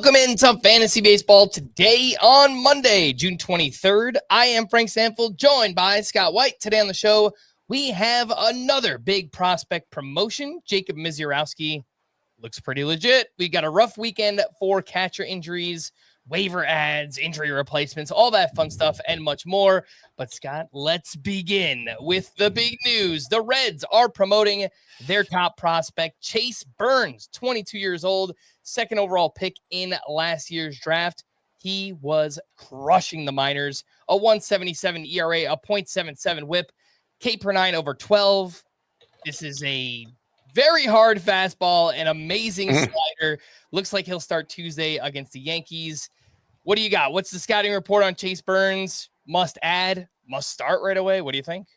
Welcome into Fantasy Baseball today on Monday, June 23rd. I am Frank Stampfl, joined by Scott White. Today on the show, we have another big prospect promotion. Jacob Misiorowski looks pretty legit. We got a rough weekend for catcher injuries, waiver ads, injury replacements, all that fun stuff, and much more. But Scott, let's begin with the big news. The Reds are promoting their top prospect, Chase Burns, 22 years old, second overall pick in last year's draft. He was crushing the minors, a 1.77 ERA, a .77 whip, K per 9 over 12. This is a very hard fastball, an amazing slider. Looks like he'll start Tuesday against the Yankees. What do you got? What's the scouting report on Chase Burns? Must add, must start right away. What do you think?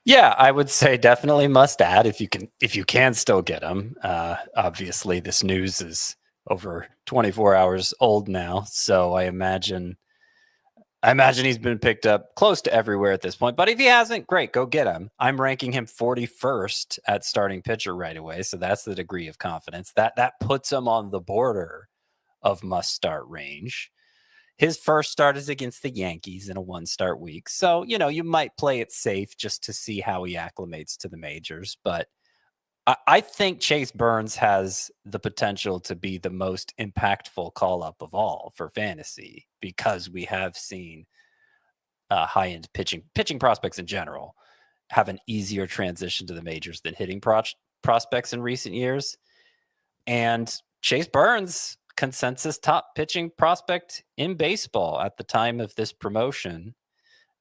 Yeah, I would say definitely must add if you can still get him. Obviously, this news is over 24 hours old now, so I imagine he's been picked up close to everywhere at this point. But if he hasn't, great, go get him. I'm ranking him 41st at starting pitcher right away, so that's the degree of confidence. That puts him on the border of must-start range. His first start is against the Yankees in a one-start week. So, you might play it safe just to see how he acclimates to the majors. But I think Chase Burns has the potential to be the most impactful call-up of all for fantasy because we have seen high-end pitching prospects in general have an easier transition to the majors than hitting prospects in recent years. And Chase Burns, consensus top pitching prospect in baseball at the time of this promotion.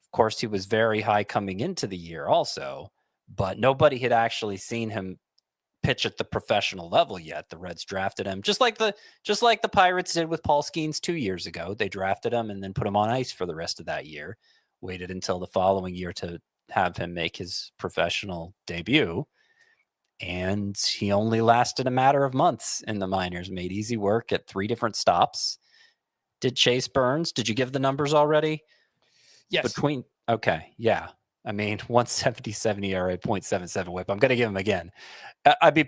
Of course, he was very high coming into the year also, but nobody had actually seen him pitch at the professional level yet. The Reds drafted him just like the Pirates did with Paul Skeens 2 years ago. They drafted him and then put him on ice for the rest of that year, waited until the following year to have him make his professional debut. And he only lasted a matter of months in the minors, made easy work at 3 different stops. Did Chase Burns, did you give the numbers already? Yes. Okay, yeah. I mean, 177 ERA, .77 whip. I'm going to give him again.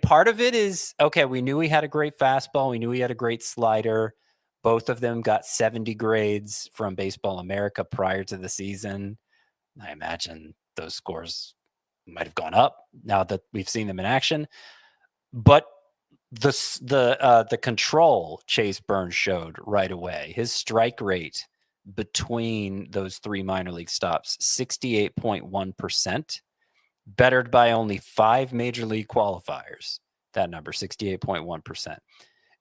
Part of it is, okay, we knew he had a great fastball. We knew he had a great slider. Both of them got 70 grades from Baseball America prior to the season. I imagine those scores might have gone up now that we've seen them in action, but the control Chase Burns showed right away, his strike rate between those 3 minor league stops, 68.1%, bettered by only 5 major league qualifiers. That number, 68.1%,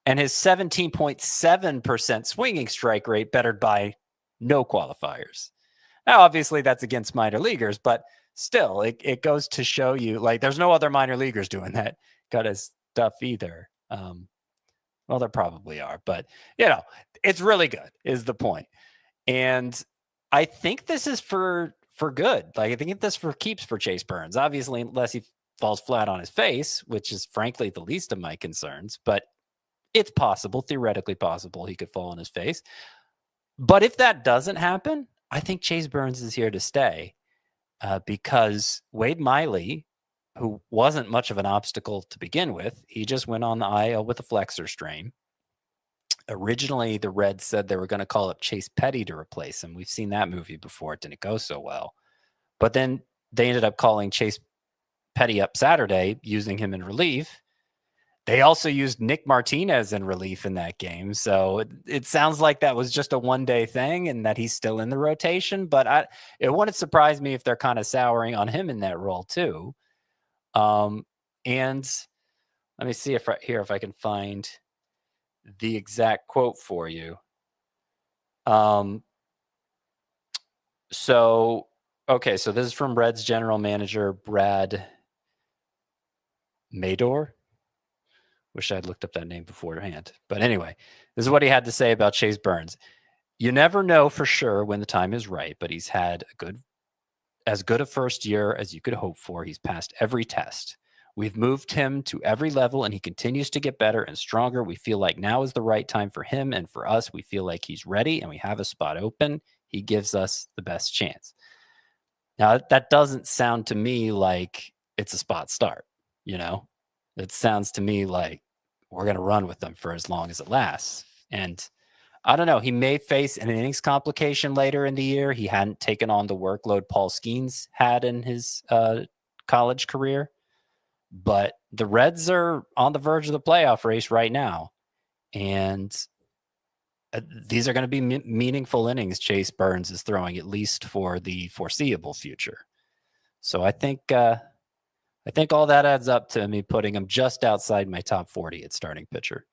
and his 17.7% swinging strike rate bettered by no qualifiers. Now, obviously, that's against minor leaguers, but still, it goes to show you, like, there's no other minor leaguers doing that kind of stuff either. Well, there probably are, but, it's really good is the point. And I think this is for good. Like, I think this for keeps for Chase Burns, obviously, unless he falls flat on his face, which is frankly the least of my concerns, but it's possible, theoretically possible, he could fall on his face. But if that doesn't happen, I think Chase Burns is here to stay. Because Wade Miley, who wasn't much of an obstacle to begin with, he just went on the IL with a flexor strain. Originally, the Reds said they were going to call up Chase Petty to replace him. We've seen that movie before. It didn't go so well. But then they ended up calling Chase Petty up Saturday, using him in relief. They also used Nick Martinez in relief in that game. So it sounds like that was just a one-day thing and that he's still in the rotation. But it wouldn't surprise me if they're kind of souring on him in that role too. And let me see if I can find the exact quote for you. So this is from Reds general manager Brad Mador. Wish I'd looked up that name beforehand. But anyway, this is what he had to say about Chase Burns. You never know for sure when the time is right, but he's had as good a first year as you could hope for. He's passed every test. We've moved him to every level, and he continues to get better and stronger. We feel like now is the right time for him and for us. We feel like he's ready, and we have a spot open. He gives us the best chance. Now, that doesn't sound to me like it's a spot start, It sounds to me like we're going to run with them for as long as it lasts. And I don't know, he may face an innings complication later in the year. He hadn't taken on the workload Paul Skeens had in his college career. But the Reds are on the verge of the playoff race right now. And these are going to be meaningful innings Chase Burns is throwing, at least for the foreseeable future. So I think all that adds up to me putting him just outside my top 40 at starting pitcher.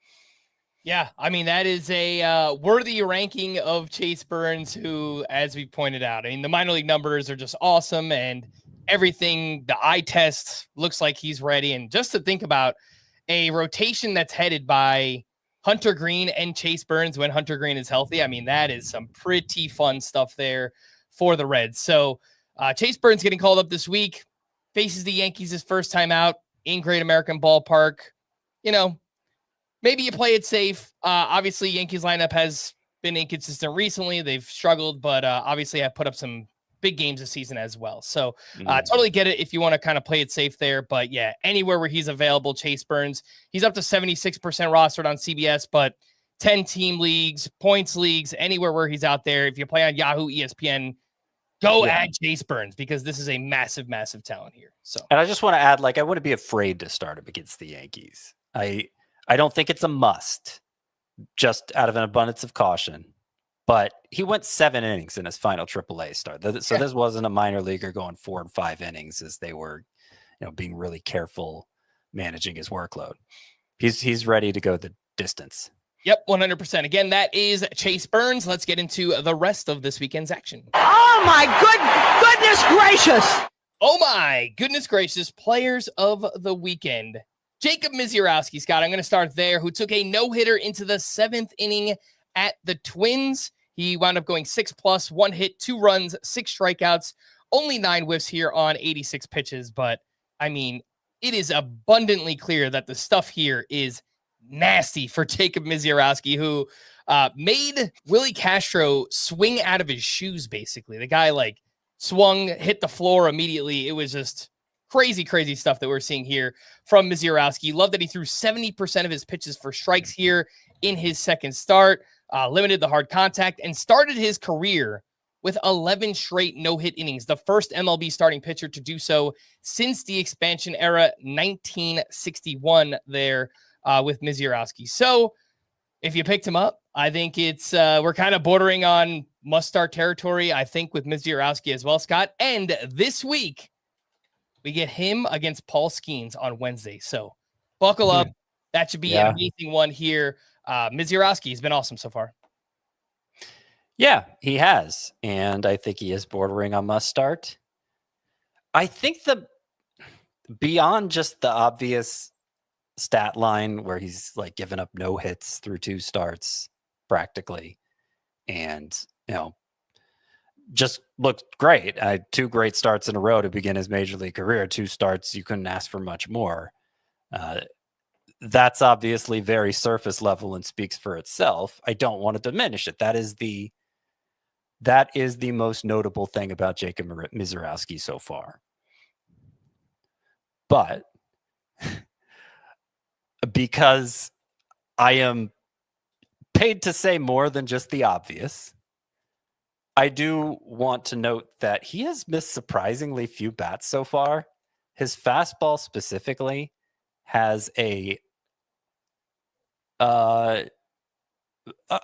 Yeah, I mean, that is a worthy ranking of Chase Burns, who, as we pointed out, I mean, the minor league numbers are just awesome, and everything, the eye test looks like he's ready. And just to think about a rotation that's headed by Hunter Green and Chase Burns when Hunter Green is healthy, I mean, that is some pretty fun stuff there for the Reds. So Chase Burns getting called up this week, faces the Yankees his first time out in Great American Ballpark. You know, maybe you play it safe. Obviously, Yankees lineup has been inconsistent recently. They've struggled, but obviously have put up some big games this season as well. So totally get it if you want to kind of play it safe there. But yeah, anywhere where he's available, Chase Burns, he's up to 76% rostered on CBS, but 10 team leagues, points leagues, anywhere where he's out there. If you play on Yahoo, ESPN, go add Chase Burns, because this is a massive, massive talent here. So, and I just want to add, I wouldn't be afraid to start him against the Yankees. I don't think it's a must, just out of an abundance of caution. But he went 7 innings in his final AAA start. So this wasn't a minor leaguer going 4 and 5 innings as they were, being really careful managing his workload. He's ready to go the distance. Yep, 100%. Again, that is Chase Burns. Let's get into the rest of this weekend's action. Oh, my goodness gracious. Oh, my goodness gracious. Players of the weekend. Jacob Misiorowski, Scott, I'm going to start there, who took a no-hitter into the 7th inning at the Twins. He wound up going 6+, 1 hit, 2 runs, 6 strikeouts, only 9 whiffs here on 86 pitches. But, I mean, it is abundantly clear that the stuff here is nasty for Jacob Misiorowski, who made Willie Castro swing out of his shoes, basically. The guy, swung, hit the floor immediately. It was just crazy, crazy stuff that we're seeing here from Misiorowski. Love that he threw 70% of his pitches for strikes here in his second start, limited the hard contact, and started his career with 11 straight no-hit innings, the first MLB starting pitcher to do so since the expansion era, 1961 there with Misiorowski. So if you picked him up, I think it's we're kind of bordering on must-start territory, I think, with Misiorowski as well, Scott. And this week, we get him against Paul Skeens on Wednesday. So buckle up. That should be an amazing one here. Misiorowski has been awesome so far. Yeah, he has. And I think he is bordering on must start. I think beyond just the obvious stat line where he's given up no hits through 2 starts practically, and just looked great. 2 great starts in a row to begin his major league career. 2 starts, you couldn't ask for much more. That's obviously very surface level and speaks for itself. I don't want to diminish it. That is the most notable thing about Jacob Misiorowski so far. But because I am paid to say more than just the obvious, I do want to note that he has missed surprisingly few bats so far. His fastball specifically has a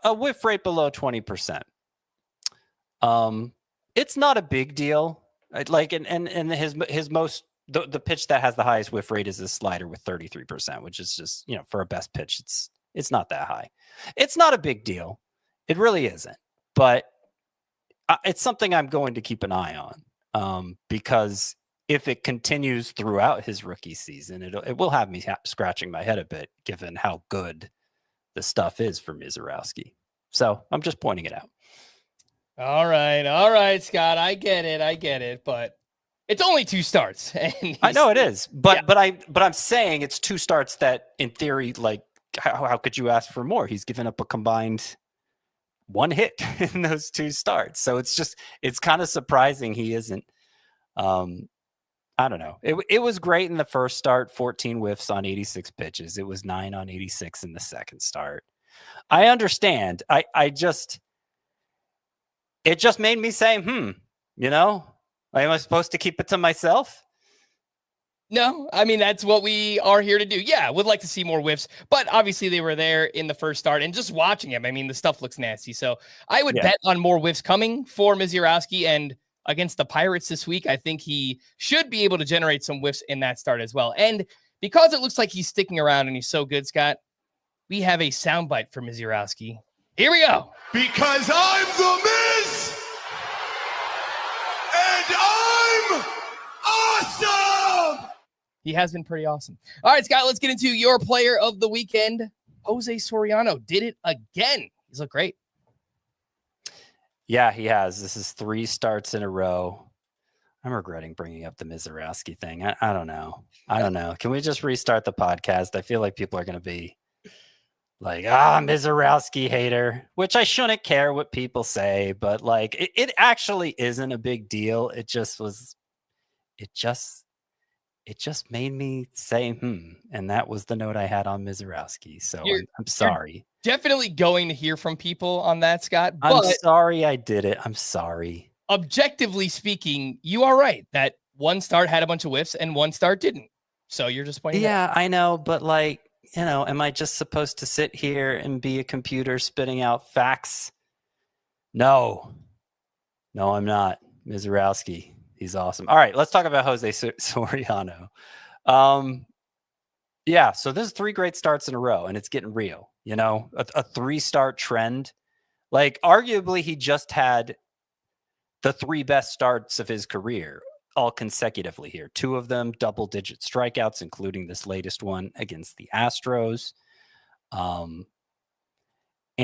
whiff rate below 20%. It's not a big deal. And his most the pitch that has the highest whiff rate is a slider with 33%, which is just, for a best pitch, it's not that high. It's not a big deal. It really isn't. But it's something I'm going to keep an eye on, because if it continues throughout his rookie season, it will have me scratching my head a bit, given how good the stuff is for Misiorowski. So I'm just pointing it out. All right, Scott. I get it, but it's only 2 starts. And I know it is, but I'm saying it's 2 starts that, in theory, how could you ask for more? He's given up a combined 1 hit in those 2 starts. So it's kind of surprising he isn't. I don't know. It was great in the first start, 14 whiffs on 86 pitches. It was 9 on 86 in the second start. I understand. It just made me say, am I supposed to keep it to myself? No, I mean, that's what we are here to do. Yeah, would like to see more whiffs, but obviously they were there in the first start, and just watching him, I mean, the stuff looks nasty. So I would bet on more whiffs coming for Misiorowski, and against the Pirates this week, I think he should be able to generate some whiffs in that start as well. And because it looks like he's sticking around and he's so good, Scott, we have a soundbite for Misiorowski. Here we go. Because I'm the Miz, and I'm awesome! He has been pretty awesome. All right, Scott, let's get into your player of the weekend. Jose Soriano did it again. He's looked great. Yeah, he has. This is 3 starts in a row. I'm regretting bringing up the Misiorowski thing. I don't know. Can we just restart the podcast? I feel like people are going to be like, Misiorowski hater, which I shouldn't care what people say, but like, it actually isn't a big deal. It just made me say, and that was the note I had on Misiorowski. So I'm sorry. Definitely going to hear from people on that, Scott. But I'm sorry I did it. I'm sorry. Objectively speaking, you are right that one start had a bunch of whiffs and one start didn't. So you're just pointing out. I know, but like, am I just supposed to sit here and be a computer spitting out facts? No, I'm not. Misiorowski. He's awesome. All right, let's talk about Jose Soriano. So this is 3 great starts in a row, and it's getting real. A 3-start trend. Like, arguably, he just had the 3 best starts of his career, all consecutively here. 2 of them double-digit strikeouts, including this latest one against the Astros. And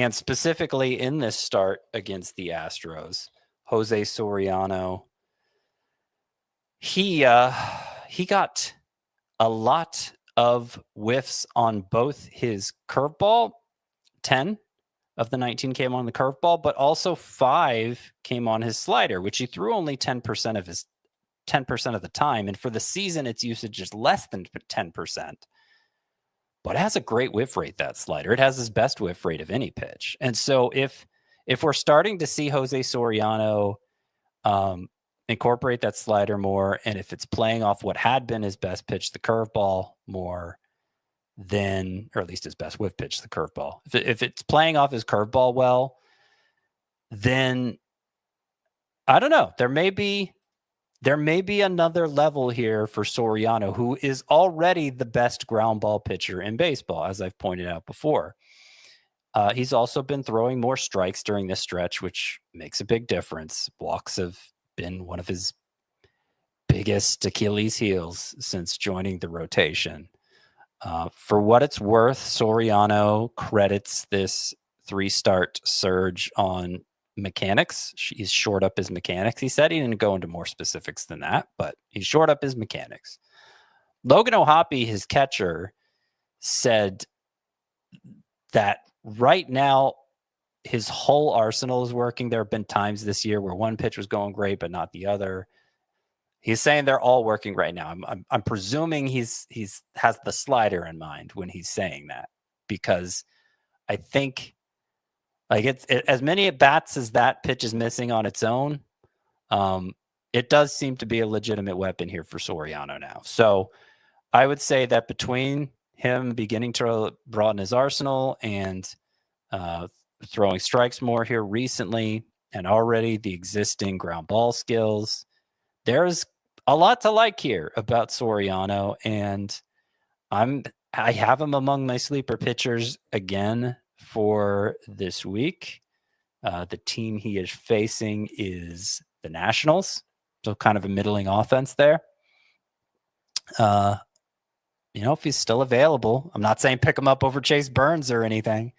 specifically in this start against the Astros, Jose Soriano, he got a lot of whiffs on both his curveball. 10 of the 19 came on the curveball, but also 5 came on his slider, which he threw only 10% of the time. And for the season, its usage is less than 10%. But it has a great whiff rate, that slider. It has his best whiff rate of any pitch. And so if we're starting to see Jose Soriano incorporate that slider more, and if it's playing off what had been his best pitch, the curveball, more, then, or at least his best whiff pitch, the curveball. If it's playing off his curveball well, then I don't know. There may be another level here for Soriano, who is already the best ground ball pitcher in baseball, as I've pointed out before. He's also been throwing more strikes during this stretch, which makes a big difference. Walks have been one of his biggest Achilles heels since joining the rotation. For what it's worth, Soriano credits this 3-start surge on mechanics. He's shored up his mechanics. He said he didn't go into more specifics than that, but he shored up his mechanics. Logan O'Hoppe, his catcher, said that right now his whole arsenal is working. There have been times this year where one pitch was going great, but not the other. He's saying they're all working right now. I'm presuming he's has the slider in mind when he's saying that, because I think like it's as many at bats as that pitch is missing on its own. It does seem to be a legitimate weapon here for Soriano now. So I would say that between him beginning to broaden his arsenal and throwing strikes more here recently, and already the existing ground ball skills, there's a lot to like here about Soriano, and I have him among my sleeper pitchers again for this week. The team he is facing is the Nationals, so kind of a middling offense there. If he's still available, I'm not saying pick him up over Chase Burns or anything,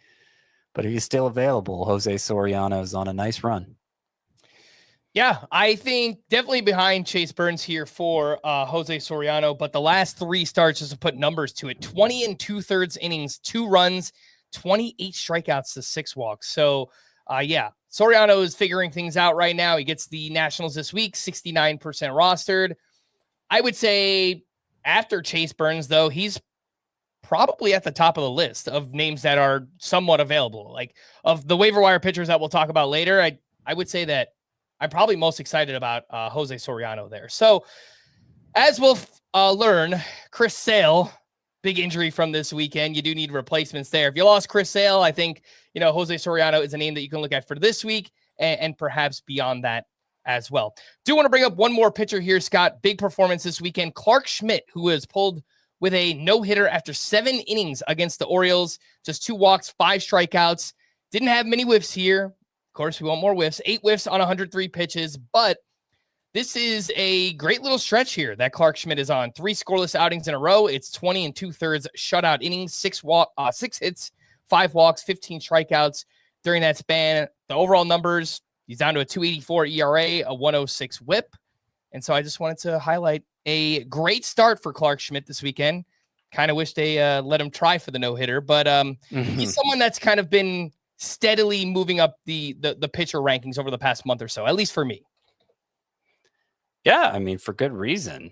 but if he's still available, Jose Soriano is on a nice run. Yeah, I think definitely behind Chase Burns here for Jose Soriano, but the last 3 starts, just to put numbers to it, 20 2/3 innings, 2 runs, 28 strikeouts to 6 walks. So, Soriano is figuring things out right now. He gets the Nationals this week, 69% rostered. I would say after Chase Burns, though, he's probably at the top of the list of names that are somewhat available. Like of the waiver wire pitchers that we'll talk about later, I would say that I'm probably most excited about Jose Soriano there. So as we'll learn, Chris Sale, big injury from this weekend. You do need replacements there. If you lost Chris Sale, I think, Jose Soriano is a name that you can look at for this week and perhaps beyond that as well. Do want to bring up one more pitcher here, Scott. Big performance this weekend. Clarke Schmidt, who was pulled with a no-hitter after 7 innings against the Orioles. Just 2 walks, 5 strikeouts. Didn't have many whiffs here. Of course, we want more whiffs. 8 whiffs on 103 pitches, but this is a great little stretch here that Clarke Schmidt is on. 3 scoreless outings in a row. It's 20 2/3 shutout innings, 6 hits, 5 walks, 15 strikeouts during that span. The overall numbers, he's down to a 2.84 ERA, a 1.06 WHIP. And so I just wanted to highlight a great start for Clarke Schmidt this weekend. Kind of wish they let him try for the no-hitter, but he's someone that's kind of been steadily moving up the pitcher rankings over the past month or so, at least for me. Yeah, I mean, for good reason.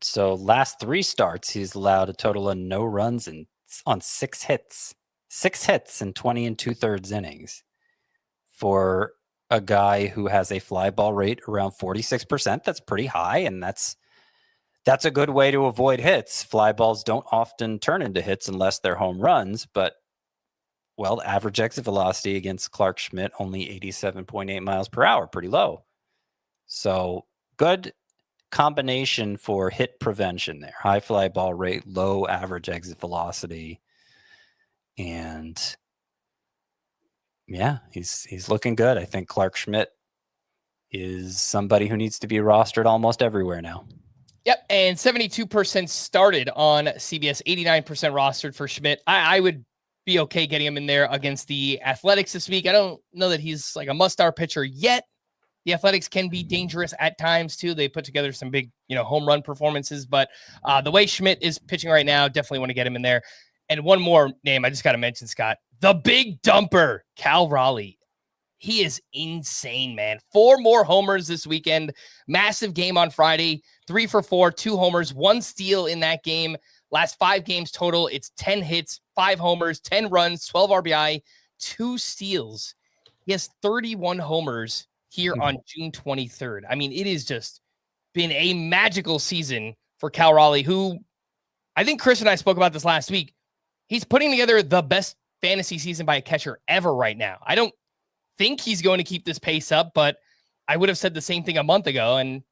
So last 3 starts, he's allowed a total of no runs and on 6 hits. 6 hits in 20 2/3 innings for a guy who has a fly ball rate around 46%. That's pretty high, and that's a good way to avoid hits. Fly balls don't often turn into hits unless they're home runs, but well, average exit velocity against Clarke Schmidt only 87.8 miles per hour, pretty low. So good combination for hit prevention there. High fly ball rate, low average exit velocity. And yeah, he's looking good. I think Clarke Schmidt is somebody who needs to be rostered almost everywhere now. Yep, and 72% started on CBS, 89% rostered for Schmidt. I would be okay getting him in there against the Athletics this week. I don't know that he's like a must-start pitcher yet. The Athletics can be dangerous at times too. They put together some big, home run performances, but the way Schmidt is pitching right now, definitely want to get him in there. And one more name I just got to mention, Scott, the big dumper, Cal Raleigh. He is insane, man. 4 more homers this weekend. Massive game on Friday. 3 for 4, 2 homers, 1 steal in that game. Last 5 games total, it's 10 hits, 5 homers, 10 runs, 12 RBI, 2 steals. He has 31 homers here on June 23rd. I mean, it has just been a magical season for Cal Raleigh, who I think Chris and I spoke about this last week. He's putting together the best fantasy season by a catcher ever right now. I don't think he's going to keep this pace up, but I would have said the same thing a month ago, and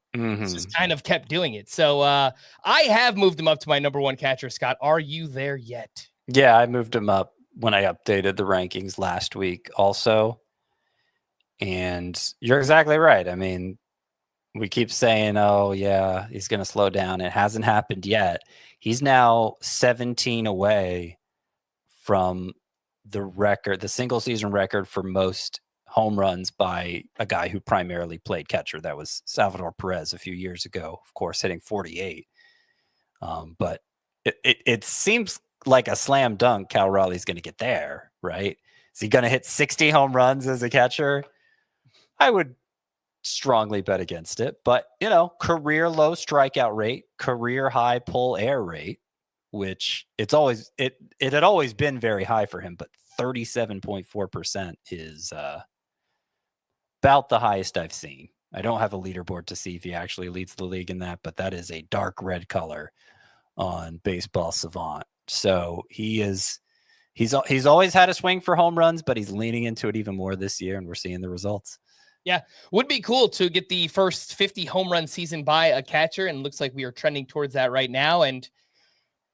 just kind of kept doing it. So I have moved him up to my number 1 catcher, Scott. Are you there yet? Yeah, I moved him up when I updated the rankings last week also. And you're exactly right. I mean, we keep saying, oh, yeah, he's going to slow down. It hasn't happened yet. He's now 17 away from the single season record for most home runs by a guy who primarily played catcher. That was Salvador Perez a few years ago, of course, hitting 48. But it seems like a slam dunk Cal Raleigh's going to get there, right? Is he going to hit 60 home runs as a catcher? I would strongly bet against it, but career low strikeout rate, career high pull air rate, which it had always been very high for him, but 37.4% is about the highest I've seen. I don't have a leaderboard to see if he actually leads the league in that, but that is a dark red color on Baseball Savant. So he's always had a swing for home runs, but he's leaning into it even more this year, and we're seeing the results. Yeah, would be cool to get the first 50 home run season by a catcher, and looks like we are trending towards that right now. And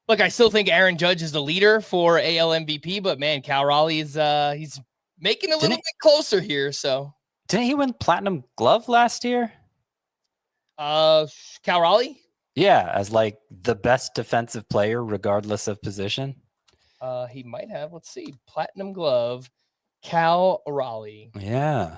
look, I still think Aaron Judge is the leader for AL MVP, but man, Cal Raleigh is he's making a little bit closer here. So didn't he win Platinum Glove last year? Cal Raleigh? Yeah, as like the best defensive player, regardless of position. He might have. Let's see, Platinum Glove, Cal Raleigh. Yeah.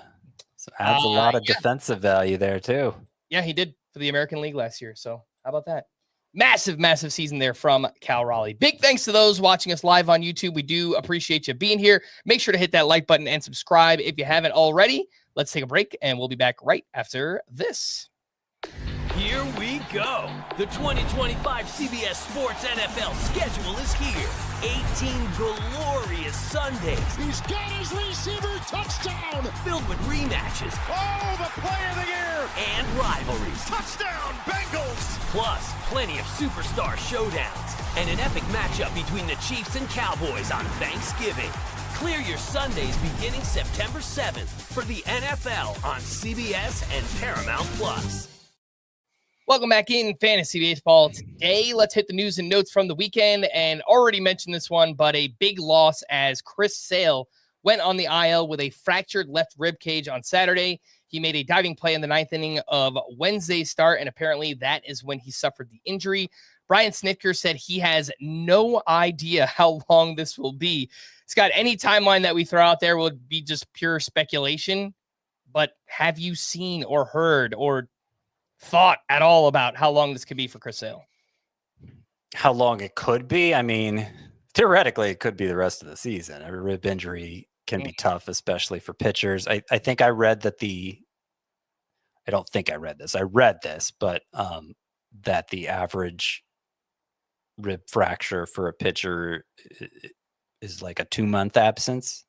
So adds a lot of defensive value there too. Yeah, he did for the American League last year. So how about that? Massive, massive season there from Cal Raleigh. Big thanks to those watching us live on YouTube. We do appreciate you being here. Make sure to hit that like button and subscribe if you haven't already. Let's take a break, and we'll be back right after this. Here we go. The 2025 CBS Sports NFL schedule is here. 18 glorious Sundays. He's got his receiver touchdown. Filled with rematches. Oh, the play of the year. And rivalries. Touchdown, Bengals. Plus, plenty of superstar showdowns. And an epic matchup between the Chiefs and Cowboys on Thanksgiving. Clear your Sundays beginning September 7th for the NFL on CBS and Paramount Plus. Welcome back in Fantasy Baseball. Today, let's hit the news and notes from the weekend. And already mentioned this one, but a big loss as Chris Sale went on the IL with a fractured left rib cage on Saturday. He made a diving play in the ninth inning of Wednesday's start, and apparently that is when he suffered the injury. Brian Snitker said he has no idea how long this will be. Scott, any timeline that we throw out there will be just pure speculation, but have you seen or heard or thought at all about how long this could be for Chris Sale? How long it could be? I mean, theoretically, it could be the rest of the season. A rib injury can be tough, especially for pitchers. I think I read that I don't think I read this. I read this, but that the average rib fracture for a pitcher is like a 2-month absence.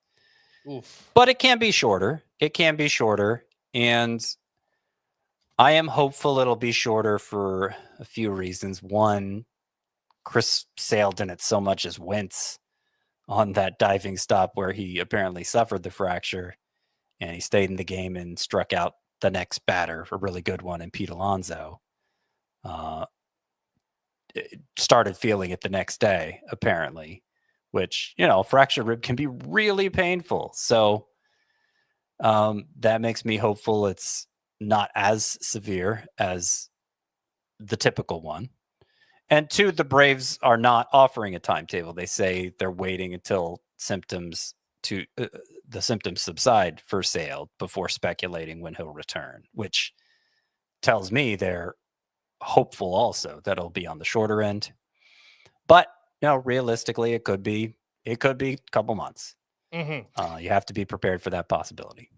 Oof. But it can be shorter. And I am hopeful it'll be shorter for a few reasons. One, Chris Sale didn't so much as wince on that diving stop where he apparently suffered the fracture, and he stayed in the game and struck out the next batter, a really good one in Pete Alonso. Started feeling it the next day, apparently, which, fractured rib can be really painful. So that makes me hopeful it's not as severe as the typical one. And two, the Braves are not offering a timetable. They say they're waiting until the symptoms subside for Sale before speculating when he'll return, which tells me they're hopeful also that it'll be on the shorter end. But realistically, it could be a couple months. Mm-hmm. You have to be prepared for that possibility.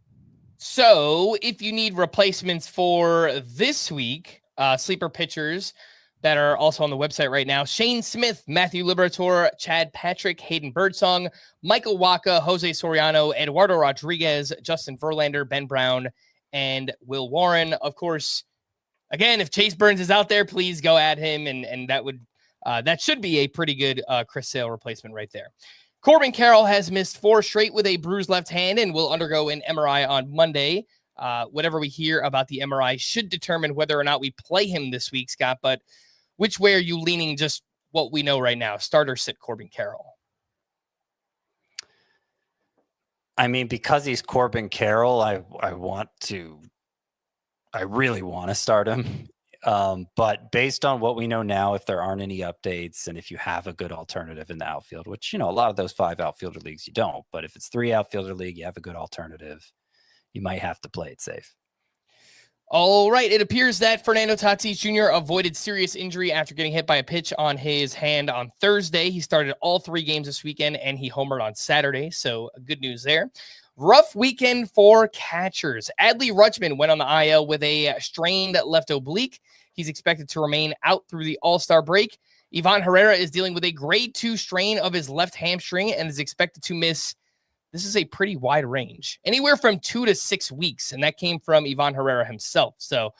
So if you need replacements for this week, sleeper pitchers that are also on the website right now: Shane Smith, Matthew Liberatore, Chad Patrick, Hayden Birdsong, Michael Wacha, Jose Soriano, Eduardo Rodriguez, Justin Verlander, Ben Brown, and Will Warren. Of course, again, if Chase Burns is out there, please go at him, and that should be a pretty good Chris Sale replacement right there. Corbin Carroll has missed 4 straight with a bruised left hand and will undergo an MRI on Monday. Whatever we hear about the MRI should determine whether or not we play him this week, Scott. But which way are you leaning, just what we know right now? Start or sit Corbin Carroll? I mean, because he's Corbin Carroll, I really want to start him. But based on what we know now, if there aren't any updates and if you have a good alternative in the outfield, which, a lot of those 5 outfielder leagues, you don't. But if it's 3 outfielder league, you have a good alternative, you might have to play it safe. All right. It appears that Fernando Tatis Jr. avoided serious injury after getting hit by a pitch on his hand on Thursday. He started all 3 games this weekend, and he homered on Saturday. So good news there. Rough weekend for catchers. Adley Rutschman went on the IL with a strained left oblique. He's expected to remain out through the All-Star break. Ivan Herrera is dealing with a grade 2 strain of his left hamstring and is expected to miss, this is a pretty wide range, anywhere from 2 to 6 weeks. And that came from Ivan Herrera himself. So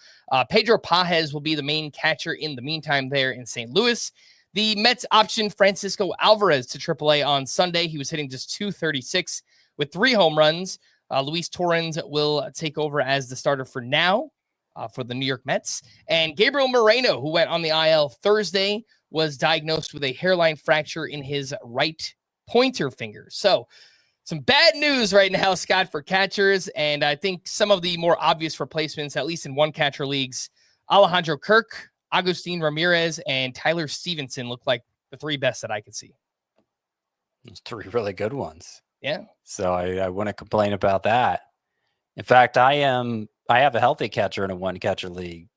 Pedro Pajes will be the main catcher in the meantime there in St. Louis. The Mets optioned Francisco Alvarez to AAA on Sunday. He was hitting just .236 with 3 home runs. Luis Torrens will take over as the starter for now for the New York Mets. And Gabriel Moreno, who went on the IL Thursday, was diagnosed with a hairline fracture in his right pointer finger. So some bad news right now, Scott, for catchers. And I think some of the more obvious replacements, at least in one catcher leagues, Alejandro Kirk, Agustin Ramirez, and Tyler Stevenson look like the 3 best that I could see. Those 3 really good ones. Yeah. So I wouldn't complain about that. In fact, I have a healthy catcher in a 1-catcher league.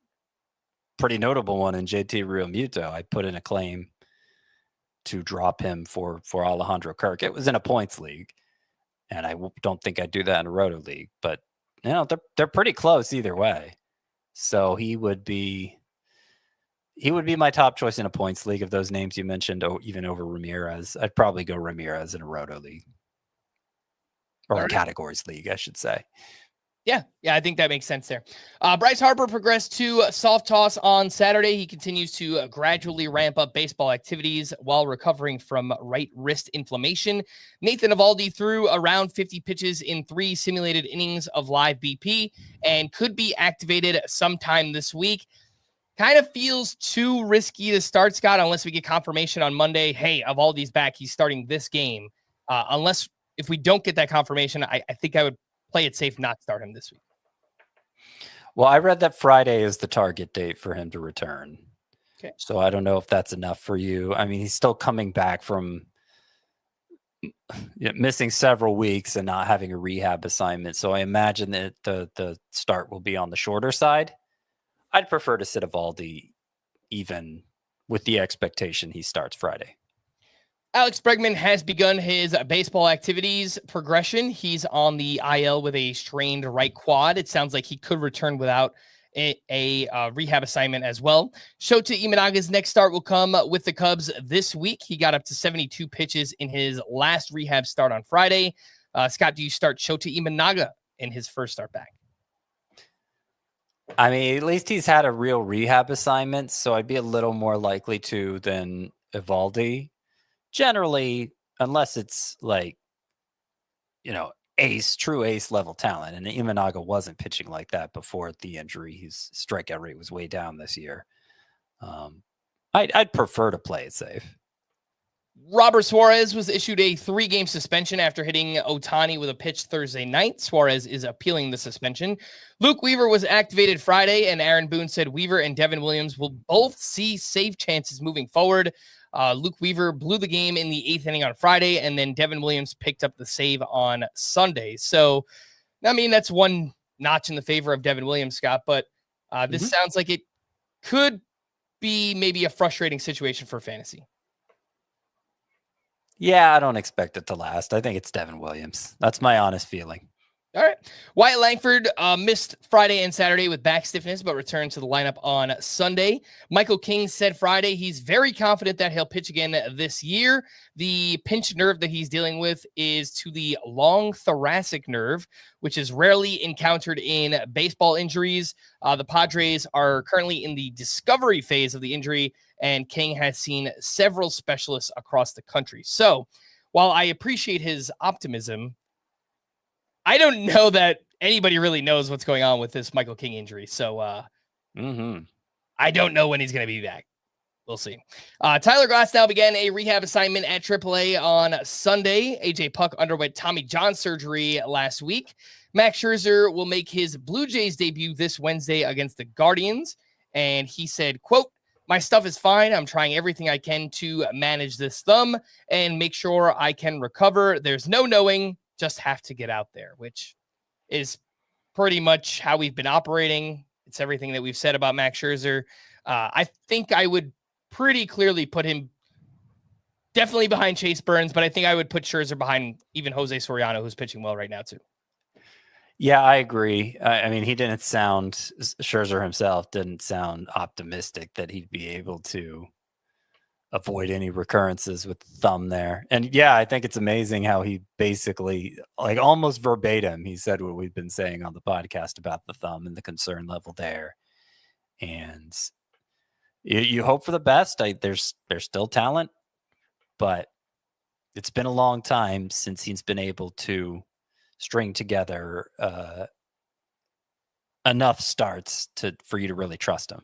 Pretty notable one in JT Realmuto. I put in a claim to drop him for Alejandro Kirk. It was in a points league, and I don't think I'd do that in a roto league. But they're pretty close either way. So he would be he would be my top choice in a points league of those names you mentioned, even over Ramirez. I'd probably go Ramirez in a roto league. Or a categories league, I should say. Yeah, I think that makes sense there. Bryce Harper progressed to soft toss on Saturday. He continues to gradually ramp up baseball activities while recovering from right wrist inflammation. Nathan Eovaldi threw around 50 pitches in 3 simulated innings of live BP and could be activated sometime this week. Kind of feels too risky to start, Scott, unless we get confirmation on Monday. Hey, Eovaldi's back. He's starting this game. If we don't get that confirmation, I think I would play it safe, not start him this week. Well, I read that Friday is the target date for him to return. Okay. So I don't know if that's enough for you. I mean, he's still coming back from missing several weeks and not having a rehab assignment. So I imagine that the start will be on the shorter side. I'd prefer to sit Eovaldi even with the expectation he starts Friday. Alex Bregman has begun his baseball activities progression. He's on the IL with a strained right quad. It sounds like he could return without a rehab assignment as well. Shota Imanaga's next start will come with the Cubs this week. He got up to 72 pitches in his last rehab start on Friday. Scott, do you start Shota Imanaga in his first start back? I mean, at least he's had a real rehab assignment, so I'd be a little more likely to than Eovaldi. Generally, unless it's like, true ace level talent, and Imanaga wasn't pitching like that before the injury. His strikeout rate was way down this year. I'd prefer to play it safe. Robert Suarez was issued a 3-game suspension after hitting Ohtani with a pitch Thursday night. Suarez is appealing the suspension. Luke Weaver was activated Friday, and Aaron Boone said Weaver and Devin Williams will both see save chances moving forward. Luke Weaver blew the game in the 8th inning on Friday, and then Devin Williams picked up the save on Sunday. So, I mean, that's one notch in the favor of Devin Williams, Scott, but this sounds like it could be maybe a frustrating situation for fantasy. Yeah, I don't expect it to last. I think it's Devin Williams. That's my honest feeling. All right. Wyatt Langford missed Friday and Saturday with back stiffness, but returned to the lineup on Sunday. Michael King said Friday he's very confident that he'll pitch again this year. The pinched nerve that he's dealing with is to the long thoracic nerve, which is rarely encountered in baseball injuries. The Padres are currently in the discovery phase of the injury, and King has seen several specialists across the country. So while I appreciate his optimism, I don't know that anybody really knows what's going on with this Michael King injury. So I don't know when he's going to be back. We'll see. Tyler Glasnow began a rehab assignment at AAA on Sunday. AJ Puck underwent Tommy John surgery last week. Max Scherzer will make his Blue Jays debut this Wednesday against the Guardians. And he said, quote, "My stuff is fine. I'm trying everything I can to manage this thumb and make sure I can recover. There's no knowing. Just have to get out there," which is pretty much how we've been operating. It's everything that we've said about Max Scherzer. I think I would pretty clearly put him definitely behind Chase Burns, but I think I would put Scherzer behind even Jose Soriano, who's pitching well right now too. Yeah, I agree. I mean, Scherzer himself didn't sound optimistic that he'd be able to avoid any recurrences with the thumb there. And yeah, I think it's amazing how he basically, like almost verbatim, he said what we've been saying on the podcast about the thumb and the concern level there. And you hope for the best. There's still talent, but it's been a long time since he's been able to string together enough starts for you to really trust him.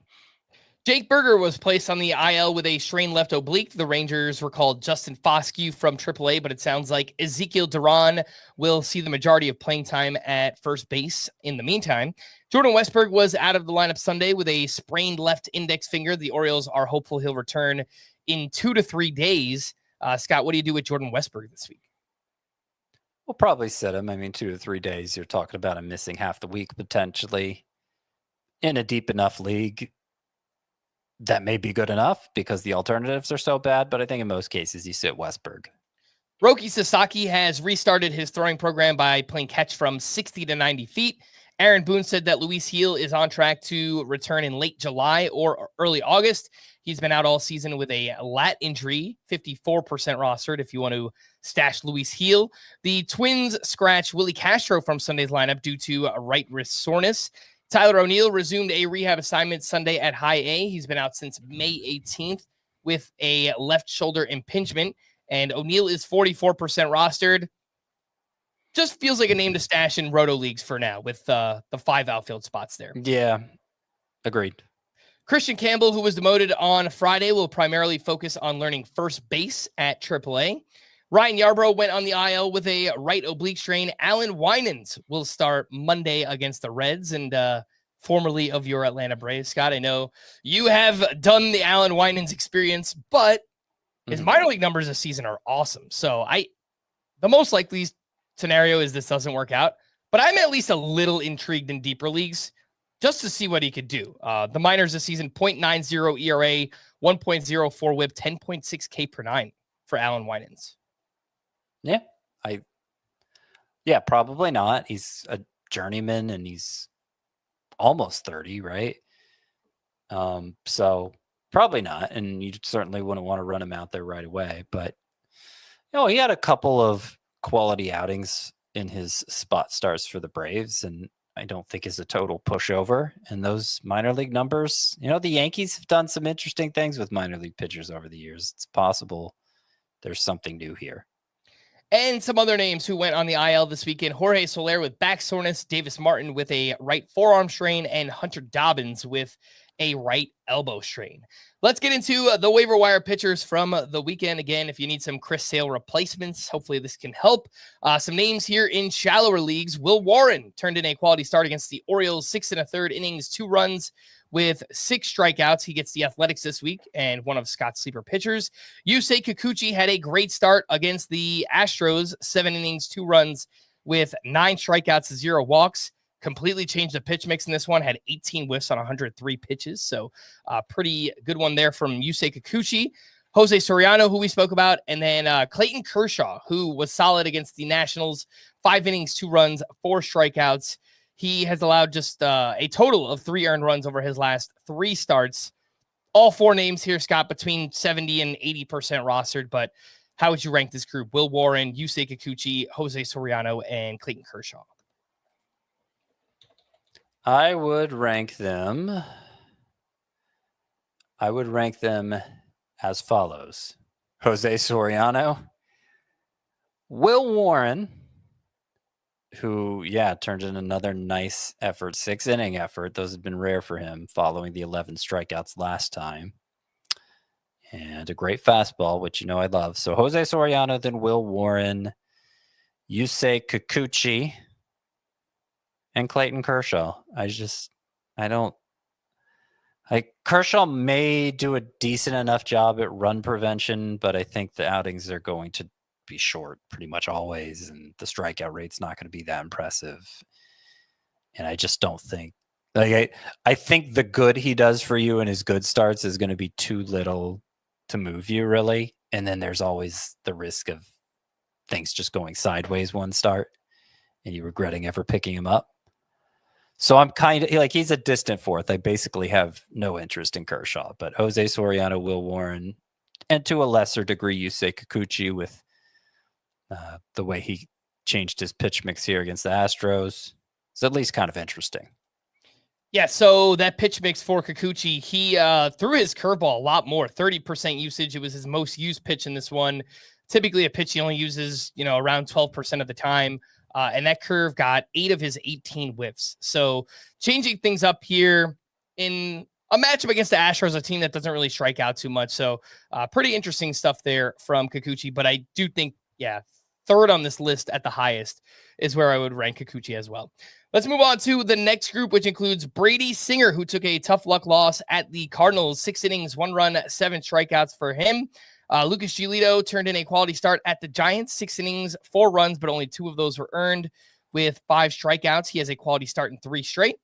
Jake Berger was placed on the IL with a strained left oblique. The Rangers recalled Justin Foscue from AAA, but it sounds like Ezekiel Duran will see the majority of playing time at first base in the meantime. Jordan Westburg was out of the lineup Sunday with a sprained left index finger. The Orioles are hopeful he'll return in 2 to 3 days. Scott, what do you do with Jordan Westburg this week? We'll probably sit him. I mean, 2 to 3 days, you're talking about him missing half the week potentially. In a deep enough league, that may be good enough because the alternatives are so bad, but I think in most cases you sit Westburg. Roki Sasaki has restarted his throwing program by playing catch from 60 to 90 feet Aaron Boone said that Luis Gil is on track to return in late July or early August. He's been out all season with a lat injury, 54% rostered if you want to stash Luis Gil. The Twins scratch Willie Castro from Sunday's lineup due to a right wrist soreness. Tyler O'Neill resumed a rehab assignment Sunday at High A. He's been out since May 18th with a left shoulder impingement, and O'Neill is 44% rostered. Just feels like a name to stash in roto leagues for now with the 5 outfield spots there. Yeah, agreed. Christian Campbell, who was demoted on Friday, will primarily focus on learning first base at AAA. Ryan Yarbrough went on the IL with a right oblique strain. Alan Winans will start Monday against the Reds, and formerly of your Atlanta Braves. Scott, I know you have done the Alan Winans experience, but his minor league numbers this season are awesome. So the most likely scenario is this doesn't work out, but I'm at least a little intrigued in deeper leagues just to see what he could do. The minors this season, 0.90 ERA, 1.04 whip, 10.6 K per 9 for Alan Winans. Yeah, probably not. He's a journeyman and he's almost 30, right? So probably not. And you certainly wouldn't want to run him out there right away. But, he had a couple of quality outings in his spot starts for the Braves, and I don't think is a total pushover. And those minor league numbers, the Yankees have done some interesting things with minor league pitchers over the years. It's possible there's something new here. And some other names who went on the IL this weekend: Jorge Soler with back soreness, Davis Martin with a right forearm strain, and Hunter Dobbins with a right elbow strain. Let's get into the waiver wire pitchers from the weekend. Again, if you need some Chris Sale replacements, hopefully this can help. Some names here in shallower leagues. Will Warren turned in a quality start against the Orioles, 6 1/3 innings, 2 runs with 6 strikeouts. He gets the Athletics this week and one of Scott's sleeper pitchers. Yusei Kikuchi had a great start against the Astros, 7 innings, 2 runs with 9 strikeouts, 0 walks. Completely changed the pitch mix in this one, had 18 whiffs on 103 pitches. So pretty good one there from Yusei Kikuchi. Jose Soriano, who we spoke about, and then Clayton Kershaw, who was solid against the Nationals, 5 innings, 2 runs, 4 strikeouts. He has allowed just a total of 3 earned runs over his last 3 starts. All 4 names here, Scott, between 70 and 80% rostered. But how would you rank this group? Will Warren, Yusei Kikuchi, Jose Soriano, and Clayton Kershaw. I would rank them as follows: Jose Soriano, Will Warren, who, turned in another nice effort, 6-inning effort. Those have been rare for him following the 11 strikeouts last time. And a great fastball, which I love. So Jose Soriano, then Will Warren, Yusei Kikuchi, and Clayton Kershaw. Kershaw may do a decent enough job at run prevention, but I think the outings are going to be short pretty much always, and the strikeout rate's not going to be that impressive. And I just don't think, I think the good he does for you in his good starts is going to be too little to move you, really. And then there's always the risk of things just going sideways one start and you regretting ever picking him up. So I'm kind of he's a distant fourth. I basically have no interest in Kershaw, but Jose Soriano, Will Warren, and to a lesser degree, Yusei Kikuchi with the way he changed his pitch mix here against the Astros is at least kind of interesting. Yeah, so that pitch mix for Kikuchi, he threw his curveball a lot more, 30% usage. It was his most used pitch in this one. Typically a pitch he only uses, around 12% of the time. And that curve got 8 of his 18 whiffs. So changing things up here in a matchup against the Astros, a team that doesn't really strike out too much. So pretty interesting stuff there from Kikuchi. But I do think, third on this list at the highest is where I would rank Kikuchi as well. Let's move on to the next group, which includes Brady Singer, who took a tough luck loss at the Cardinals. 6 innings, 1 run, 7 strikeouts for him. Lucas Giolito turned in a quality start at the Giants, 6 innings, 4 runs, but only 2 of those were earned with 5 strikeouts. He has a quality start in 3 straight.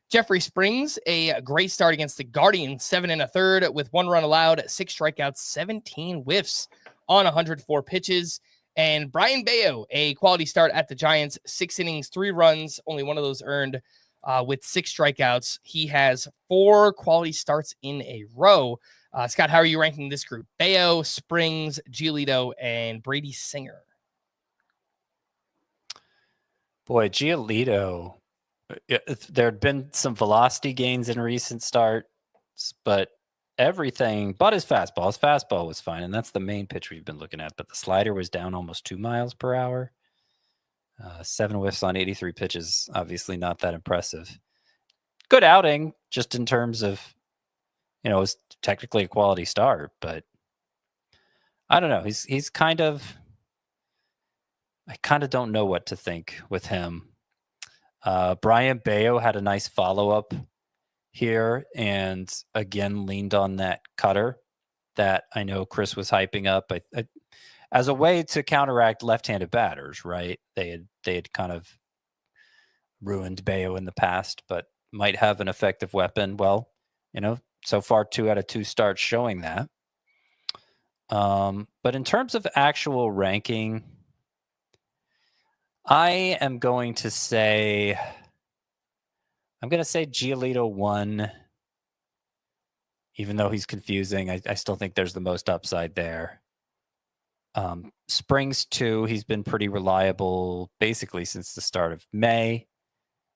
Jeffrey Springs, a great start against the Guardians, 7 1/3 with 1 run allowed, 6 strikeouts, 17 whiffs on 104 pitches. And Brian Bayo, a quality start at the Giants, 6 innings, 3 runs, only 1 of those earned with 6 strikeouts. He has 4 quality starts in a row. Scott, how are you ranking this group? Bayo, Springs, Giolito, and Brady Singer. Boy, Giolito, there had been some velocity gains in recent starts, but everything but his fastball. His fastball was fine, and that's the main pitch we've been looking at. But the slider was down almost 2 miles per hour. 7 whiffs on 83 pitches, obviously not that impressive. Good outing, just in terms of, it was technically a quality start, but I don't know. He's kind of, I kind of don't know what to think with him. Brian Bayo had a nice follow-up here and again leaned on that cutter that I know Chris was hyping up. I as a way to counteract left-handed batters, right? They had kind of ruined Bayo in the past, but might have an effective weapon. Well, so far 2 out of 2 starts showing that. But in terms of actual ranking, I am going to say Giolito 1, even though he's confusing. I still think there's the most upside there. Springs 2, he's been pretty reliable basically since the start of May.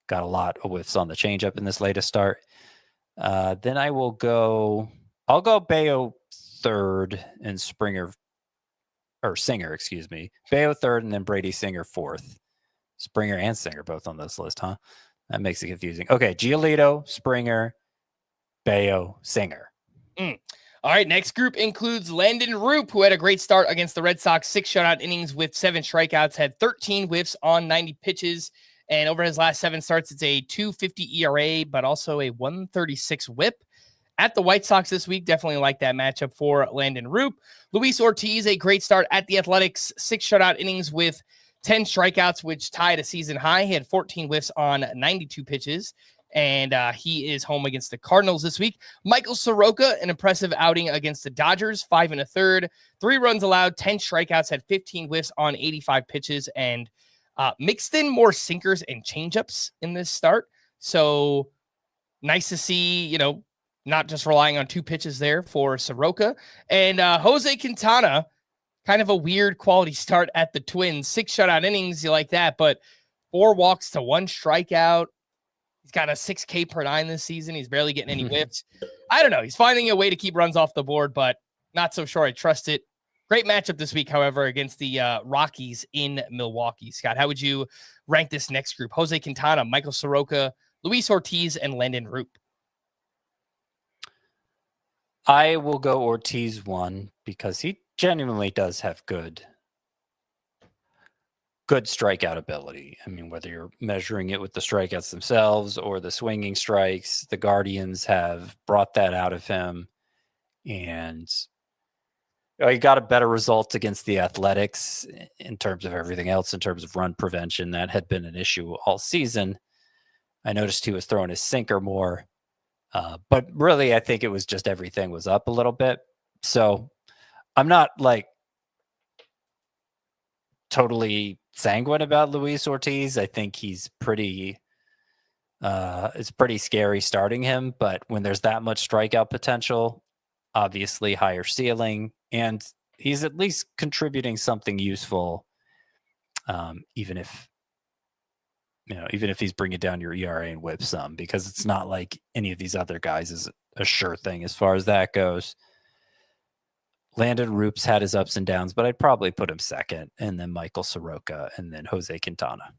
Got a lot of whiffs on the changeup in this latest start. Then I'll go Bayo 3rd and Singer, excuse me. Bayo 3rd and then Brady Singer 4th. Springer and Singer both on this list, huh? That makes it confusing. Okay, Giolito, Springer, Bayo, Singer. All right, next group includes Landon Roop, who had a great start against the Red Sox, 6 shutout innings with 7 strikeouts, had 13 whiffs on 90 pitches, and over his last 7 starts, it's a 2.50 ERA, but also a 1.36 whip. At the White Sox this week, definitely like that matchup for Landon Roop. Luis Ortiz, a great start at the Athletics, 6 shutout innings with 10 strikeouts, which tied a season high. He had 14 whiffs on 92 pitches. And he is home against the Cardinals this week. Michael Soroka, an impressive outing against the Dodgers, 5 1/3, 3 runs allowed, 10 strikeouts, had 15 whiffs on 85 pitches, and mixed in more sinkers and changeups in this start. So nice to see, not just relying on 2 pitches there for Soroka. And Jose Quintana, kind of a weird quality start at the Twins. 6 shutout innings, you like that, but 4 walks to 1 strikeout. He's got a 6K per 9 this season. He's barely getting any whiffs. I don't know. He's finding a way to keep runs off the board, but not so sure I trust it. Great matchup this week, however, against the Rockies in Milwaukee. Scott, how would you rank this next group? Jose Quintana, Michael Soroka, Luis Ortiz, and Landon Roop. I will go Ortiz 1 because he genuinely does have good strikeout ability. I mean, whether you're measuring it with the strikeouts themselves or the swinging strikes, the Guardians have brought that out of him. And he got a better result against the Athletics in terms of everything else, in terms of run prevention. That had been an issue all season. I noticed he was throwing his sinker more. But really, I think it was just everything was up a little bit. So I'm not totally sanguine about Luis Ortiz. I think he's pretty, it's pretty scary starting him, but when there's that much strikeout potential, obviously higher ceiling, and he's at least contributing something useful. Even if he's bringing down your ERA and whip some, because it's not like any of these other guys is a sure thing as far as that goes. Landon Roop's had his ups and downs, but I'd probably put him 2nd, and then Michael Soroka, and then Jose Quintana.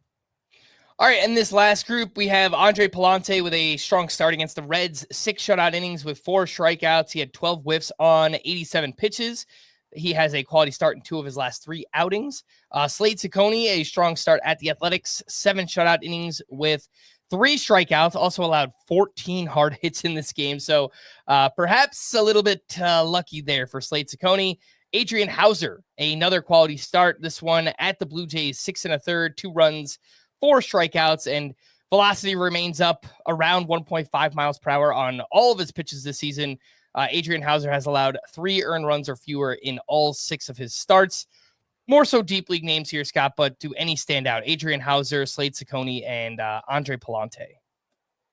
All right, in this last group, we have Andre Palante with a strong start against the Reds, 6 shutout innings with 4 strikeouts. He had 12 whiffs on 87 pitches. He has a quality start in 2 of his last 3 outings. Slade Ciccone, a strong start at the Athletics, 7 shutout innings with 3 strikeouts, also allowed 14 hard hits in this game. So perhaps a little bit lucky there for Slade Ciccone. Adrian Hauser, another quality start. This one at the Blue Jays, 6 1/3, 2 runs, 4 strikeouts, and velocity remains up around 1.5 miles per hour on all of his pitches this season. Adrian Hauser has allowed 3 earned runs or fewer in all 6 of his starts. More so deep league names here, Scott, but do any stand out? Adrian Hauser, Slade Ciccone, and Andre Palante.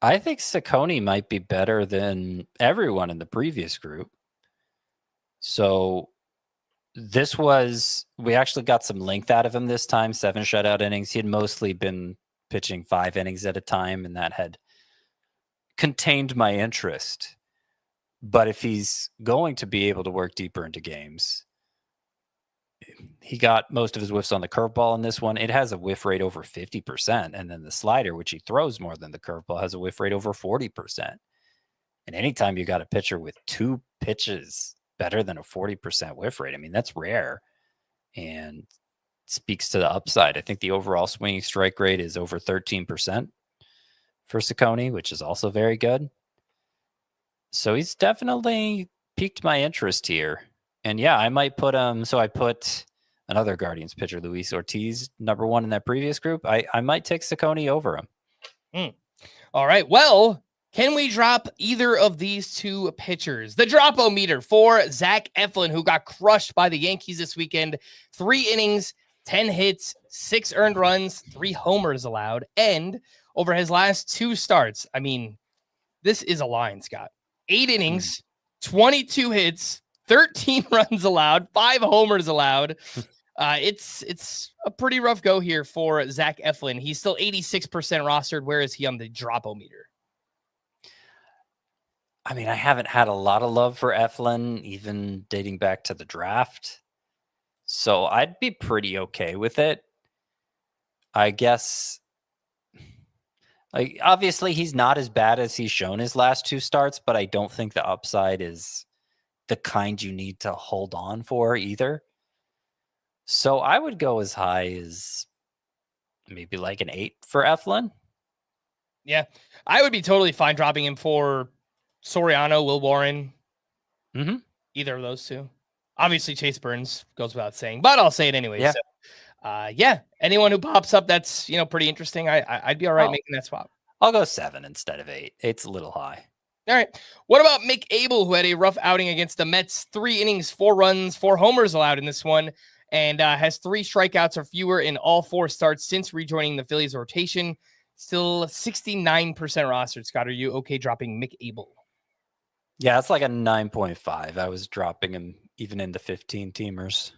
I think Ciccone might be better than everyone in the previous group. So we actually got some length out of him this time, 7 shutout innings. He had mostly been pitching 5 innings at a time, and that had contained my interest. But if he's going to be able to work deeper into games, he got most of his whiffs on the curveball in this one. It has a whiff rate over 50%. And then the slider, which he throws more than the curveball, has a whiff rate over 40%. And anytime you got a pitcher with 2 pitches better than a 40% whiff rate, I mean, that's rare and speaks to the upside. I think the overall swinging strike rate is over 13% for Ciccone, which is also very good. So he's definitely piqued my interest here. And yeah, I might put him. So I put another Guardians pitcher, Luis Ortiz, number 1 in that previous group. I might take Ciccone over him. All right. Well, can we drop either of these 2 pitchers? The drop-o-meter for Zach Eflin, who got crushed by the Yankees this weekend. 3 innings, 10 hits, 6 earned runs, 3 homers allowed. And over his last 2 starts, I mean, this is a line, Scott. 8 innings, 22 hits, 13 runs allowed, 5 homers allowed. It's a pretty rough go here for Zach Eflin. He's still 86% rostered. Where is he on the drop-o-meter? I mean, I haven't had a lot of love for Eflin, even dating back to the draft. So I'd be pretty okay with it. I guess, like, obviously he's not as bad as he's shown his last 2 starts, but I don't think the upside is the kind you need to hold on for either. So I would go as high as maybe like an 8 for Eflin. Yeah, I would be totally fine dropping him for Soriano, Will Warren, either of those 2. Obviously, Chase Burns goes without saying, but I'll say it anyway. Yeah. So, anyone who pops up that's pretty interesting, I'd be all right making that swap. I'll go 7 instead of 8. 8's a little high. All right. What about Mick Abel, who had a rough outing against the Mets? 3 innings, 4 runs, 4 homers allowed in this one, and has 3 strikeouts or fewer in all 4 starts since rejoining the Phillies rotation. Still 69% rostered. Scott, are you okay dropping Mick Abel? Yeah, it's like a 9.5. I was dropping him even into 15-teamers.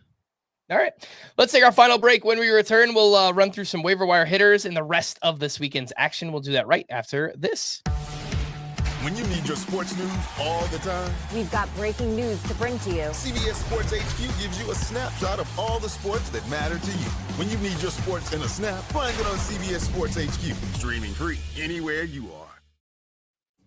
All right. Let's take our final break. When we return, we'll run through some waiver wire hitters and the rest of this weekend's action. We'll do that right after this. When you need your sports news all the time, we've got breaking news to bring to you. CBS Sports HQ gives you a snapshot of all the sports that matter to you. When you need your sports in a snap, find it on CBS Sports HQ. Streaming free anywhere you are.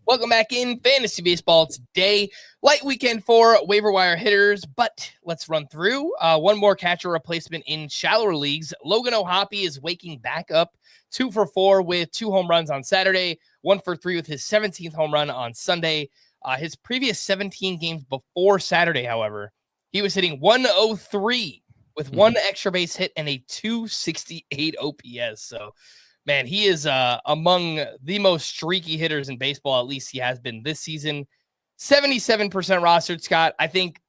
Welcome back in Fantasy Baseball today. Light weekend for waiver wire hitters, but let's run through one more catcher replacement in shallower leagues. Logan O'Hoppe is waking back up, 2 for 4 with 2 home runs on Saturday, 1 for 3 with his 17th home run on Sunday. His previous 17 games before Saturday, however, he was hitting 103 with 1 extra base hit and a 268 OPS. So, man, he is among the most streaky hitters in baseball. At least he has been this season. 77% rostered, Scott. I think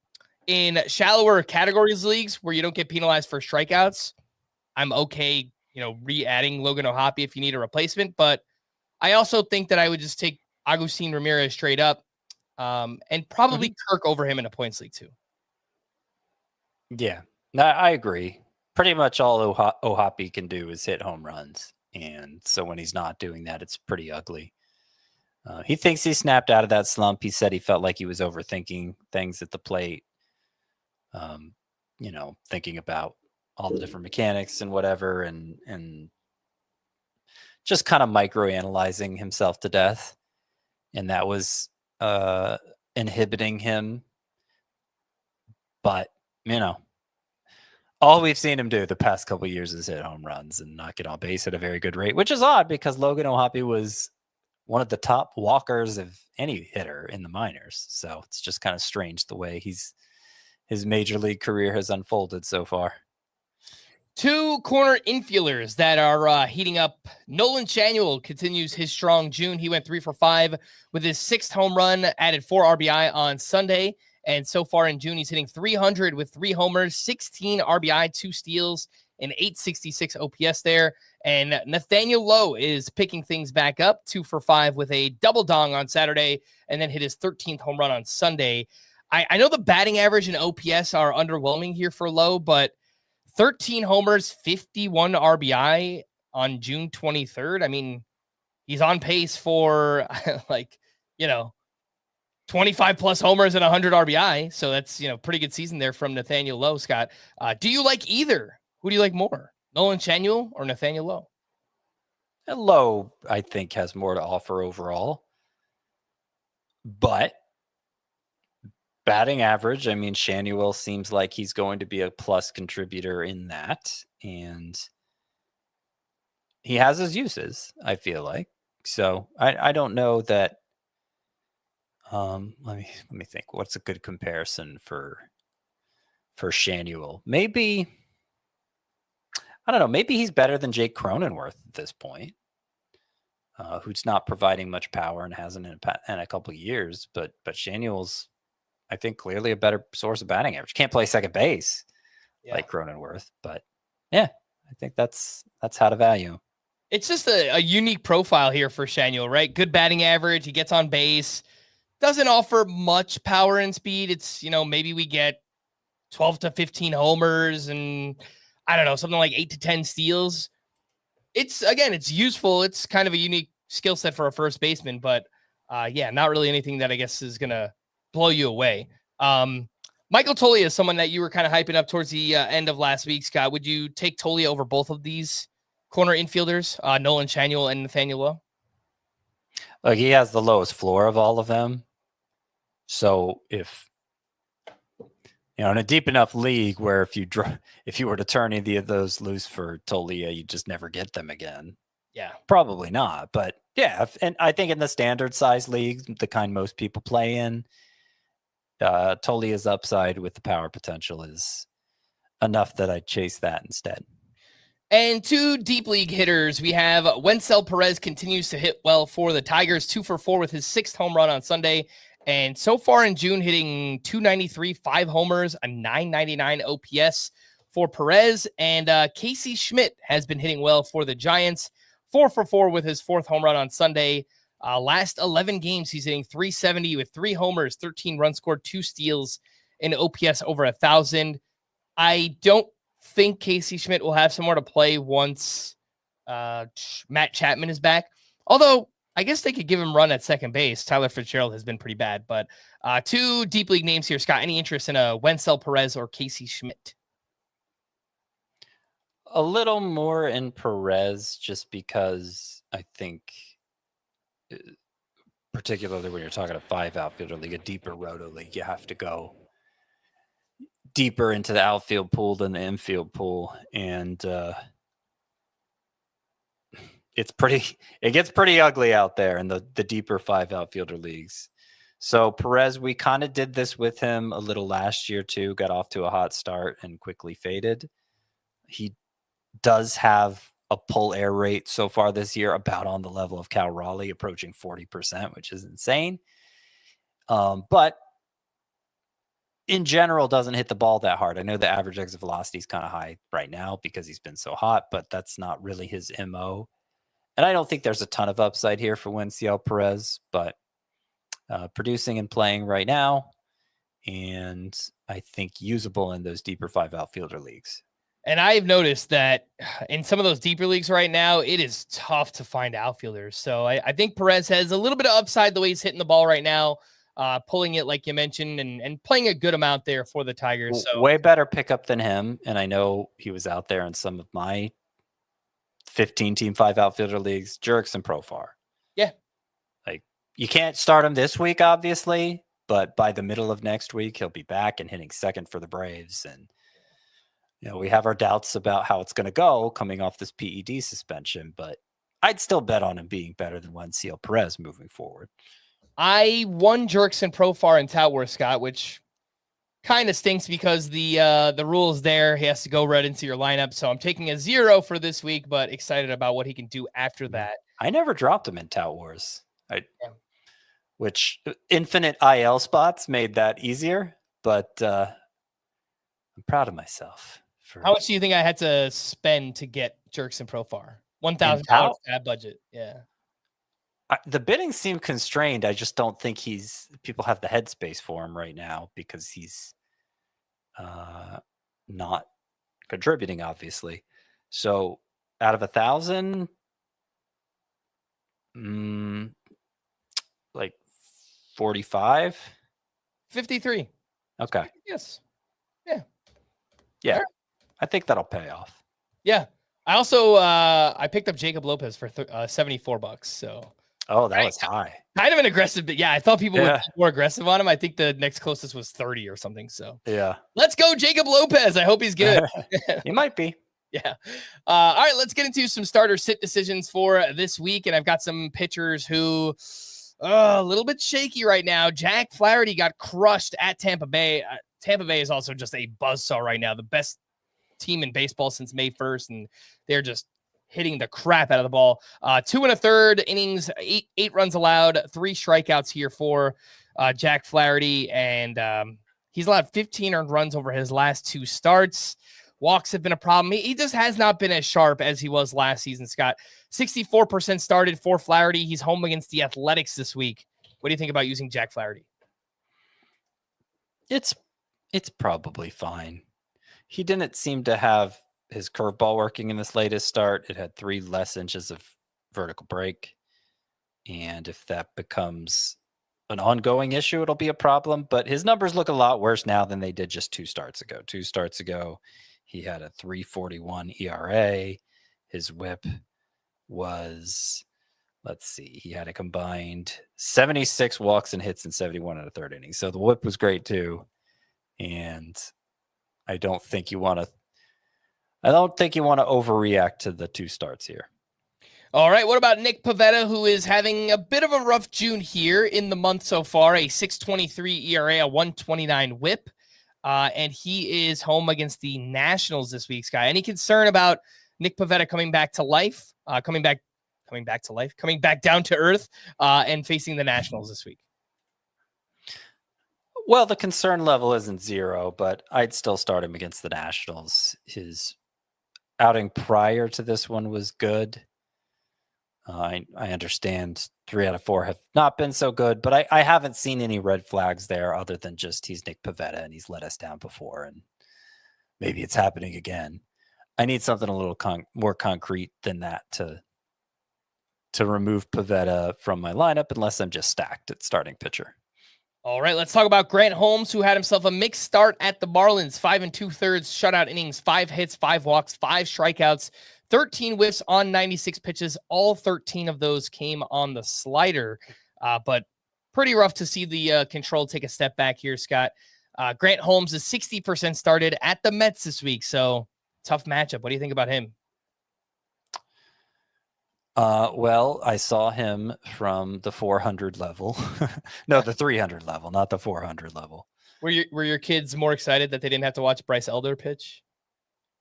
in shallower categories leagues where you don't get penalized for strikeouts, I'm okay, re-adding Logan O'Hoppe if you need a replacement. But I also think that I would just take Agustin Ramirez straight up and probably Kirk over him in a points league too. Yeah, no, I agree. Pretty much all O'Hoppe can do is hit home runs. And so when he's not doing that, it's pretty ugly. He thinks he snapped out of that slump. He said he felt like he was overthinking things at the plate, thinking about all the different mechanics and whatever, and just kind of microanalyzing himself to death. And that was inhibiting him. But, all we've seen him do the past couple of years is hit home runs and not get on base at a very good rate, which is odd because Logan O'Hoppe was one of the top walkers of any hitter in the minors. So it's just kind of strange the way his major league career has unfolded so far. 2 corner infielders that are heating up. Nolan Shanuel continues his strong June. He went 3 for 5 with his 6th home run, added 4 RBI on Sunday. And so far in June, he's hitting 300 with 3 homers, 16 RBI, 2 steals, an 866 OPS there. And Nathaniel Lowe is picking things back up, 2 for 5 with a double dong on Saturday, and then hit his 13th home run on Sunday. I know the batting average and OPS are underwhelming here for Lowe, but 13 homers, 51 RBI on June 23rd. I mean, he's on pace for 25 plus homers and 100 RBI. So that's, pretty good season there from Nathaniel Lowe, Scott. Do you like either? Who do you like more, Nolan Chanuel or Nathaniel Lowe? Lowe, I think, has more to offer overall. But batting average, I mean, Chanuel seems like he's going to be a plus contributor in that. And he has his uses, I feel like. So I don't know that. Let me think. What's a good comparison for Chanuel? Maybe, I don't know. Maybe he's better than Jake Cronenworth at this point, who's not providing much power and hasn't in a couple of years. But Chanuel's, I think, clearly a better source of batting average. Can't play second base like Cronenworth, but yeah, I think that's how to value him. It's just a unique profile here for Chanuel, right? Good batting average. He gets on base. Doesn't offer much power and speed. It's, maybe we get 12 to 15 homers and I don't know, something like 8 to 10 steals. It's useful. It's kind of a unique skill set for a first baseman, but not really anything that I guess is going to blow you away. Michael Toglia is someone that you were kind of hyping up towards the end of last week, Scott. Would you take Toglia over both of these corner infielders, Nolan Chanuel and Nathaniel Lowe? Look, he has the lowest floor of all of them. So if in a deep enough league where if you were to turn any of those loose for Toglia, you just never get them again. Yeah, probably not. But yeah, and I think in the standard size leagues, the kind most people play in, Tolia's upside with the power potential is enough that I'd chase that instead. And 2 deep league hitters. We have Wencel Perez continues to hit well for the Tigers, 2 for 4 with his 6th home run on Sunday. And so far in June, hitting 293, 5 homers, a 999 OPS for Perez. And Clarke Schmidt has been hitting well for the Giants, 4 for 4 with his 4th home run on Sunday. Last 11 games, he's hitting 370 with 3 homers, 13 runs scored, 2 steals, and OPS over 1,000. I don't think Clarke Schmidt will have some more to play once Matt Chapman is back. Although I guess they could give him run at second base. Tyler Fitzgerald has been pretty bad, but 2 deep league names here. Scott, any interest in a Wencel Perez or Clarke Schmidt? A little more in Perez, just because I think, particularly when you're talking a 5 outfielder league, a deeper roto league, you have to go deeper into the outfield pool than the infield pool, and it gets pretty ugly out there in the deeper 5 outfielder leagues. So Perez, we kind of did this with him a little last year too, got off to a hot start and quickly faded. He does have a pull air rate so far this year about on the level of Cal Raleigh, approaching 40%, which is insane. But in general, doesn't hit the ball that hard. I know the average exit velocity is kind of high right now because he's been so hot, but that's not really his MO. And I don't think there's a ton of upside here for Wencel Perez, but producing and playing right now, and I think usable in those deeper 5 outfielder leagues. And I've noticed that in some of those deeper leagues right now, it is tough to find outfielders. So I think Perez has a little bit of upside the way he's hitting the ball right now, pulling it like you mentioned, and playing a good amount there for the Tigers. So way better pickup than him. And I know he was out there in some of my 15-team 5 outfielder leagues, Jurickson Profar. Yeah. Like, you can't start him this week, obviously, but by the middle of next week, he'll be back and hitting second for the Braves. And we have our doubts about how it's going to go coming off this PED suspension, but I'd still bet on him being better than Wencel Perez moving forward. I won Jurickson Profar in Tout, Scott, which kind of stinks because the rules there, he has to go right into your lineup. So I'm taking a 0 for this week, but excited about what he can do after that. I never dropped him in Tout Wars, which infinite IL spots made that easier, but I'm proud of myself How much do you think I had to spend to get Jurickson Profar? $1,000 ad budget. Yeah. The bidding seemed constrained. I just don't think people have the headspace for him right now because he's not contributing, obviously. So out of 1,000, like 45, 53. Okay. Yes. Yeah. Right. I think that'll pay off. Yeah. I also I picked up Jacob Lopez for $74. So. Oh, that was high. Kind of an aggressive, but yeah, I thought people would be more aggressive on him. I think the next closest was 30 or something. So yeah, let's go, Jacob Lopez. I hope he's good. He might be. Yeah. All right, let's get into some starter sit decisions for this week, and I've got some pitchers who a little bit shaky right now. Jack Flaherty got crushed at Tampa Bay. Tampa Bay is also just a buzzsaw right now, the best team in baseball since May 1st, and they're just hitting the crap out of the ball. 2 1/3 innings, eight runs allowed, 3 strikeouts here for Jack Flaherty. And he's allowed 15 earned runs over his last 2 starts. Walks have been a problem. He just has not been as sharp as he was last season, Scott. 64% started for Flaherty. He's home against the Athletics this week. What do you think about using Jack Flaherty? It's probably fine. He didn't seem to have his curveball working in this latest start. It had 3 less inches of vertical break. And if that becomes an ongoing issue, it'll be a problem. But his numbers look a lot worse now than they did just 2 starts ago. 2 starts ago, he had a 3.41 ERA. His whip was, let's see, he had a combined 76 walks and hits in 71 1/3 innings. So the whip was great too. And I don't think you want to overreact to the 2 starts here. All right. What about Nick Pivetta, who is having a bit of a rough June here in the month so far? A 6.23 ERA, a 1.29 whip. And he is home against the Nationals this week, Sky. Any concern about Nick Pivetta coming back to life, coming back down to earth, and facing the Nationals this week? Well, the concern level isn't 0, but I'd still start him against the Nationals. His outing prior to this one was good. I understand 3 out of 4 have not been so good, but I haven't seen any red flags there other than just he's Nick Pivetta and he's let us down before, and maybe it's happening again. I need something a little more concrete than that to remove Pivetta from my lineup unless I'm just stacked at starting pitcher. All right, let's talk about Grant Holmes, who had himself a mixed start at the Marlins. 5 2/3 shutout innings, 5 hits, 5 walks, 5 strikeouts, 13 whiffs on 96 pitches. All 13 of those came on the slider, but pretty rough to see the control take a step back here, Scott. Grant Holmes is 60% started at the Mets this week, so tough matchup. What do you think about him? Well, I saw him from the 400 level. No, the 300 level, not the 400 level. Were your kids more excited that they didn't have to watch Bryce Elder pitch?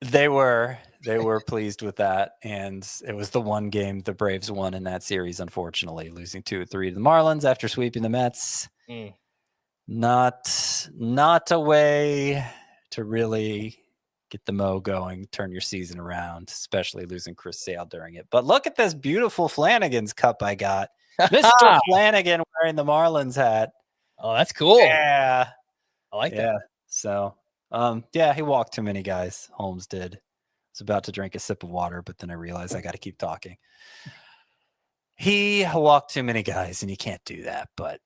They were pleased with that. And it was the one game the Braves won in that series, unfortunately, losing 2-3 to the Marlins after sweeping the Mets. Not a way to really get the mo going, turn your season around, especially losing Chris Sale during it. But look at this beautiful Flanagan's cup I got. Mr. Flanagan wearing the Marlins hat. Oh, that's cool. Yeah. I like that. So, yeah, he walked too many guys. Holmes did. I was about to drink a sip of water, but then I realized I got to keep talking. He walked too many guys, and you can't do that. But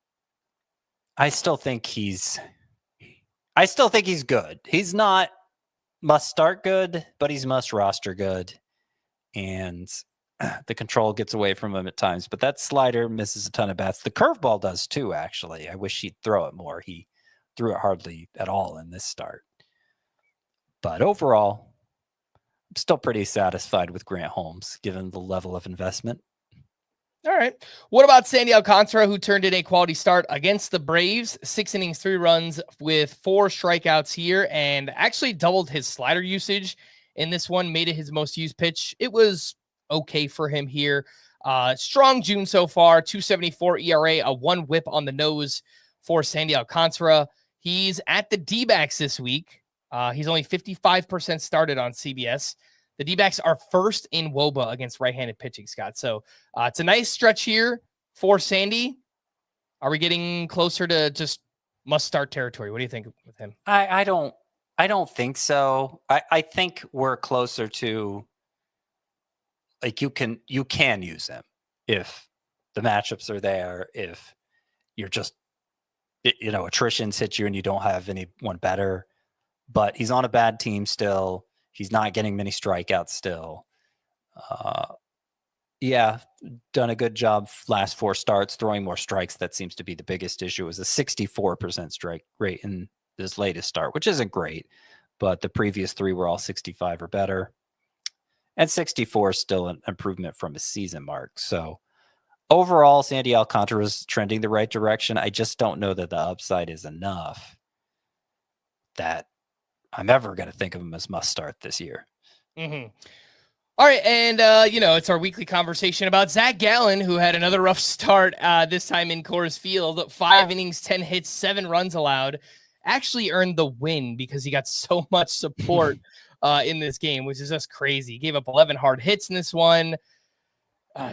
I still think he's good. He's not must start good, but he's must roster good. And the control gets away from him at times. But that slider misses a ton of bats. The curveball does too, actually. I wish he'd throw it more. He threw it hardly at all in this start. But overall, I'm still pretty satisfied with Grant Holmes, given the level of investment. All right. What about Sandy Alcantara, who turned in a quality start against the Braves? 6 innings, 3 runs with 4 strikeouts here, and actually doubled his slider usage in this one, made it his most used pitch. It was okay for him here. Strong June so far, 2.74 ERA, a 1 whip on the nose for Sandy Alcantara. He's at the D-backs this week. He's only 55% started on CBS. The D-backs are first in WOBA against right-handed pitching, Scott. So it's a nice stretch here for Sandy. Are we getting closer to just must-start territory? What do you think with him? I don't think so. I think we're closer to, like, you can use him if the matchups are there, if you're just, attrition's hit you and you don't have anyone better. But he's on a bad team still. He's not getting many strikeouts still. Done a good job last 4 starts, throwing more strikes. That seems to be the biggest issue. It was a 64% strike rate in this latest start, which isn't great, but the previous 3 were all 65 or better. And 64 is still an improvement from his season mark. So overall, Sandy Alcantara is trending the right direction. I just don't know that the upside is enough that I'm ever going to think of him as must start this year. Mm-hmm. All right. And, it's our weekly conversation about Zach Gallen, who had another rough start this time in Coors Field. 5 innings, 10 hits, 7 runs allowed. Actually earned the win because he got so much support in this game, which is just crazy. He gave up 11 hard hits in this one.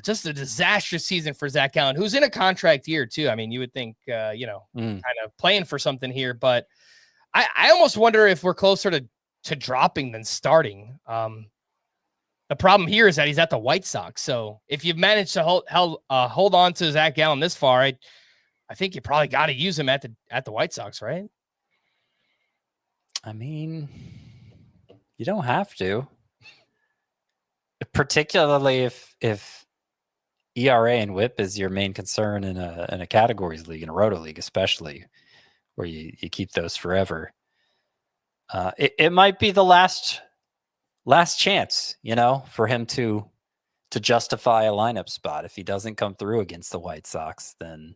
Just a disastrous season for Zach Gallen, who's in a contract year too. I mean, you would think, kind of playing for something here, but I almost wonder if we're closer to dropping than starting. The problem here is that he's at the White Sox. So if you've managed to hold on to Zach Gallen this far, I think you probably got to use him at the White Sox, right? I mean, you don't have to, particularly if ERA and WHIP is your main concern in a categories league, in a roto league, especially where you keep those forever. It might be the last chance, for him to justify a lineup spot. If he doesn't come through against the White Sox, then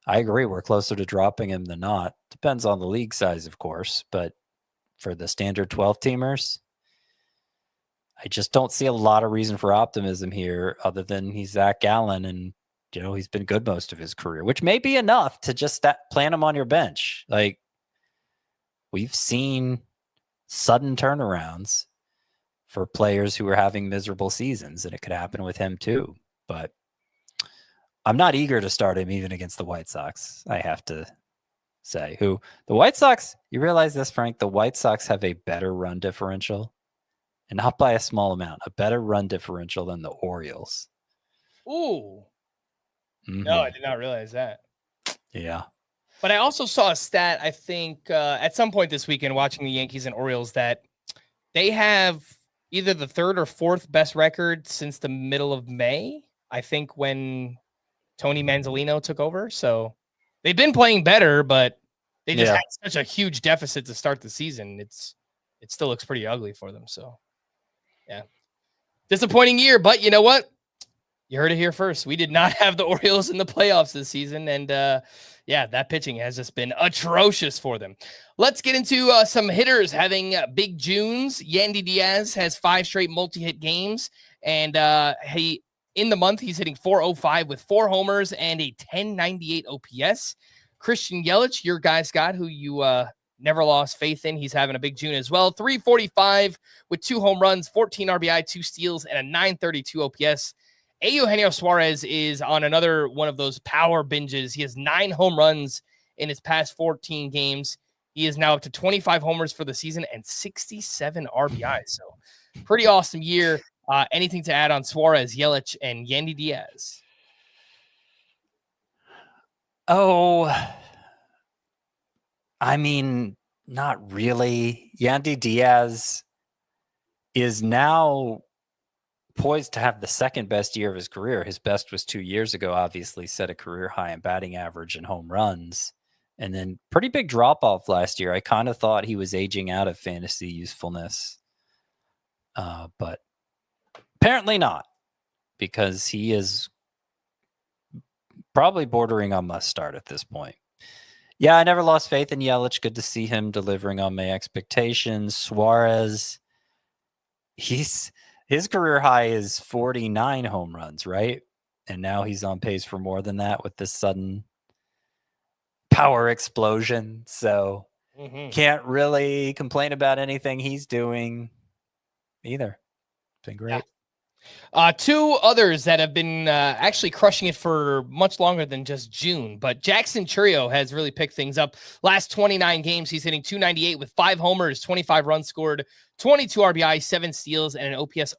I agree we're closer to dropping him than not. Depends on the league size, of course, but for the standard 12-teamers, I just don't see a lot of reason for optimism here other than he's Zach Gallen and, he's been good most of his career, which may be enough to just plant him on your bench. Like, we've seen sudden turnarounds for players who are having miserable seasons, and it could happen with him too. But I'm not eager to start him even against the White Sox, I have to say. The White Sox, you realize this, Frank? The White Sox have a better run differential, and not by a small amount, a better run differential than the Orioles. Ooh. Mm-hmm. No, I did not realize that. Yeah. But I also saw a stat, I think, at some point this weekend watching the Yankees and Orioles, that they have either the 3rd or 4th best record since the middle of May, I think, when Tony Manzolino took over. So they've been playing better, but they just had such a huge deficit to start the season. It still looks pretty ugly for them. So, yeah. Disappointing year, but you know what? You heard it here first. We did not have the Orioles in the playoffs this season, and that pitching has just been atrocious for them. Let's get into some hitters having big Junes. Yandy Diaz has 5 straight multi-hit games, and in the month he's hitting .405 with 4 homers and a 1098 OPS. Christian Yelich, your guy, Scott, who you never lost faith in, he's having a big June as well. .345 with 2 home runs, 14 RBI, 2 steals, and a 932 OPS. Eugenio Suarez is on another one of those power binges. He has 9 home runs in his past 14 games. He is now up to 25 homers for the season and 67 RBI. So pretty awesome year. Anything to add on Suarez, Yelich, and Yandy Diaz? Oh, I mean, not really. Yandy Diaz is now poised to have the 2nd best year of his career. His best was 2 years ago, obviously set a career high in batting average and home runs. And then pretty big drop off last year. I kind of thought he was aging out of fantasy usefulness. But apparently not, because he is probably bordering on must start at this point. Yeah, I never lost faith in Yelich. Good to see him delivering on my expectations. Suarez, his career high is 49 home runs, right? And now he's on pace for more than that with this sudden power explosion. So Can't really complain about anything he's doing either. It's been great. Two others that have been actually crushing it for much longer than just June, but Jackson Chourio has really picked things up. Last 29 games, he's hitting .298 with 5 homers, 25 runs scored, 22 RBI, 7 steals, and an OPS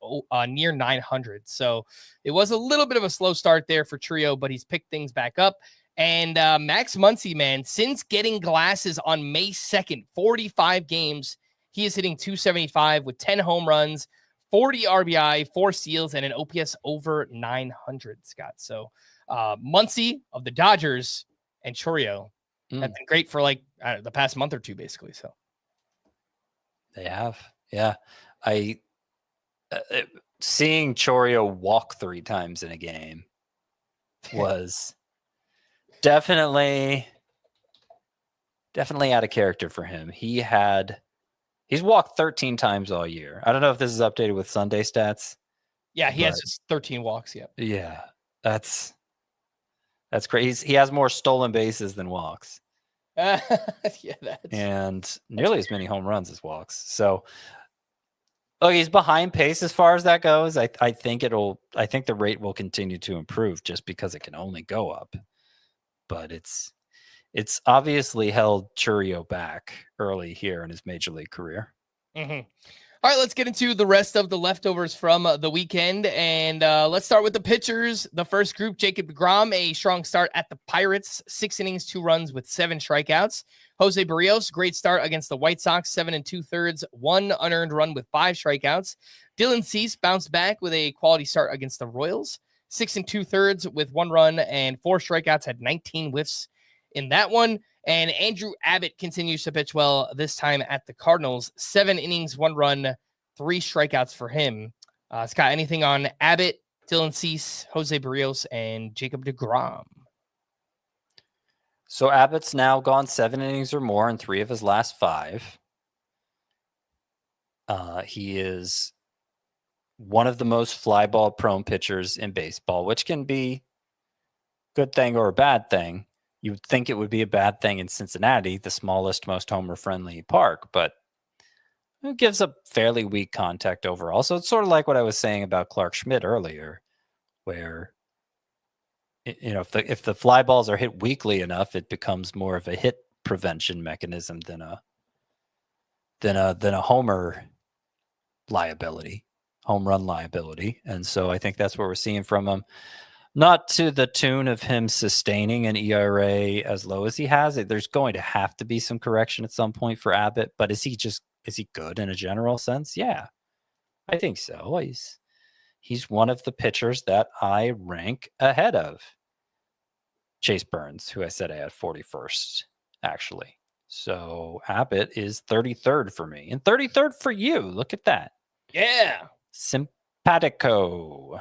near 900. So it was a little bit of a slow start there for Chourio, but he's picked things back up. And Max Muncy, man, since getting glasses on May 2nd, 45 games, he is hitting .275 with 10 home runs, 40 RBI, 4 steals, and an OPS over 900, Scott. So Muncy of the Dodgers and Chourio have been great for like the past month or two, basically. So they have. Yeah. Seeing Chourio walk 3 times in a game was definitely out of character for him. He's walked 13 times all year. I don't know if this is updated with Sunday stats. Yeah, he has just 13 walks. Yep. Yeah, that's crazy. He has more stolen bases than walks. And nearly as many home runs as walks. So, look, he's behind pace as far as that goes. I think the rate will continue to improve just because it can only go up. But it's obviously held Chourio back early here in his major league career. All right, let's get into the rest of the leftovers from the weekend. And let's start with the pitchers. The first group, Jacob deGrom, a strong start at the Pirates, 6 innings, 2 runs with 7 strikeouts. Jose Barrios, great start against the White Sox, 7 2/3, 1 unearned run with 5 strikeouts. Dylan Cease bounced back with a quality start against the Royals, 6 2/3 with 1 run and 4 strikeouts, had 19 whiffs in that one. And Andrew Abbott continues to pitch well, this time at the Cardinals. 7 innings, 1 run, 3 strikeouts for him. Scott, anything on Abbott, Dylan Cease, Jose Barrios, and Jacob deGrom? So Abbott's now gone 7 innings or more in 3 of his last 5. He is one of the most fly ball prone pitchers in baseball, which can be a good thing or a bad thing. You would think it would be a bad thing in Cincinnati, the smallest, most homer-friendly park, but it gives up fairly weak contact overall. So it's sort of like what I was saying about Clarke Schmidt earlier, where if the fly balls are hit weakly enough, it becomes more of a hit prevention mechanism than a homer liability, home run liability. And so I think that's what we're seeing from him. Not to the tune of him sustaining an ERA as low as he has. There's going to have to be some correction at some point for Abbott, but is he good in a general sense? Yeah, I think so. He's one of the pitchers that I rank ahead of Chase Burns, who I said I had 41st, actually. So Abbott is 33rd for me and 33rd for you. Look at that. Yeah. Simpatico.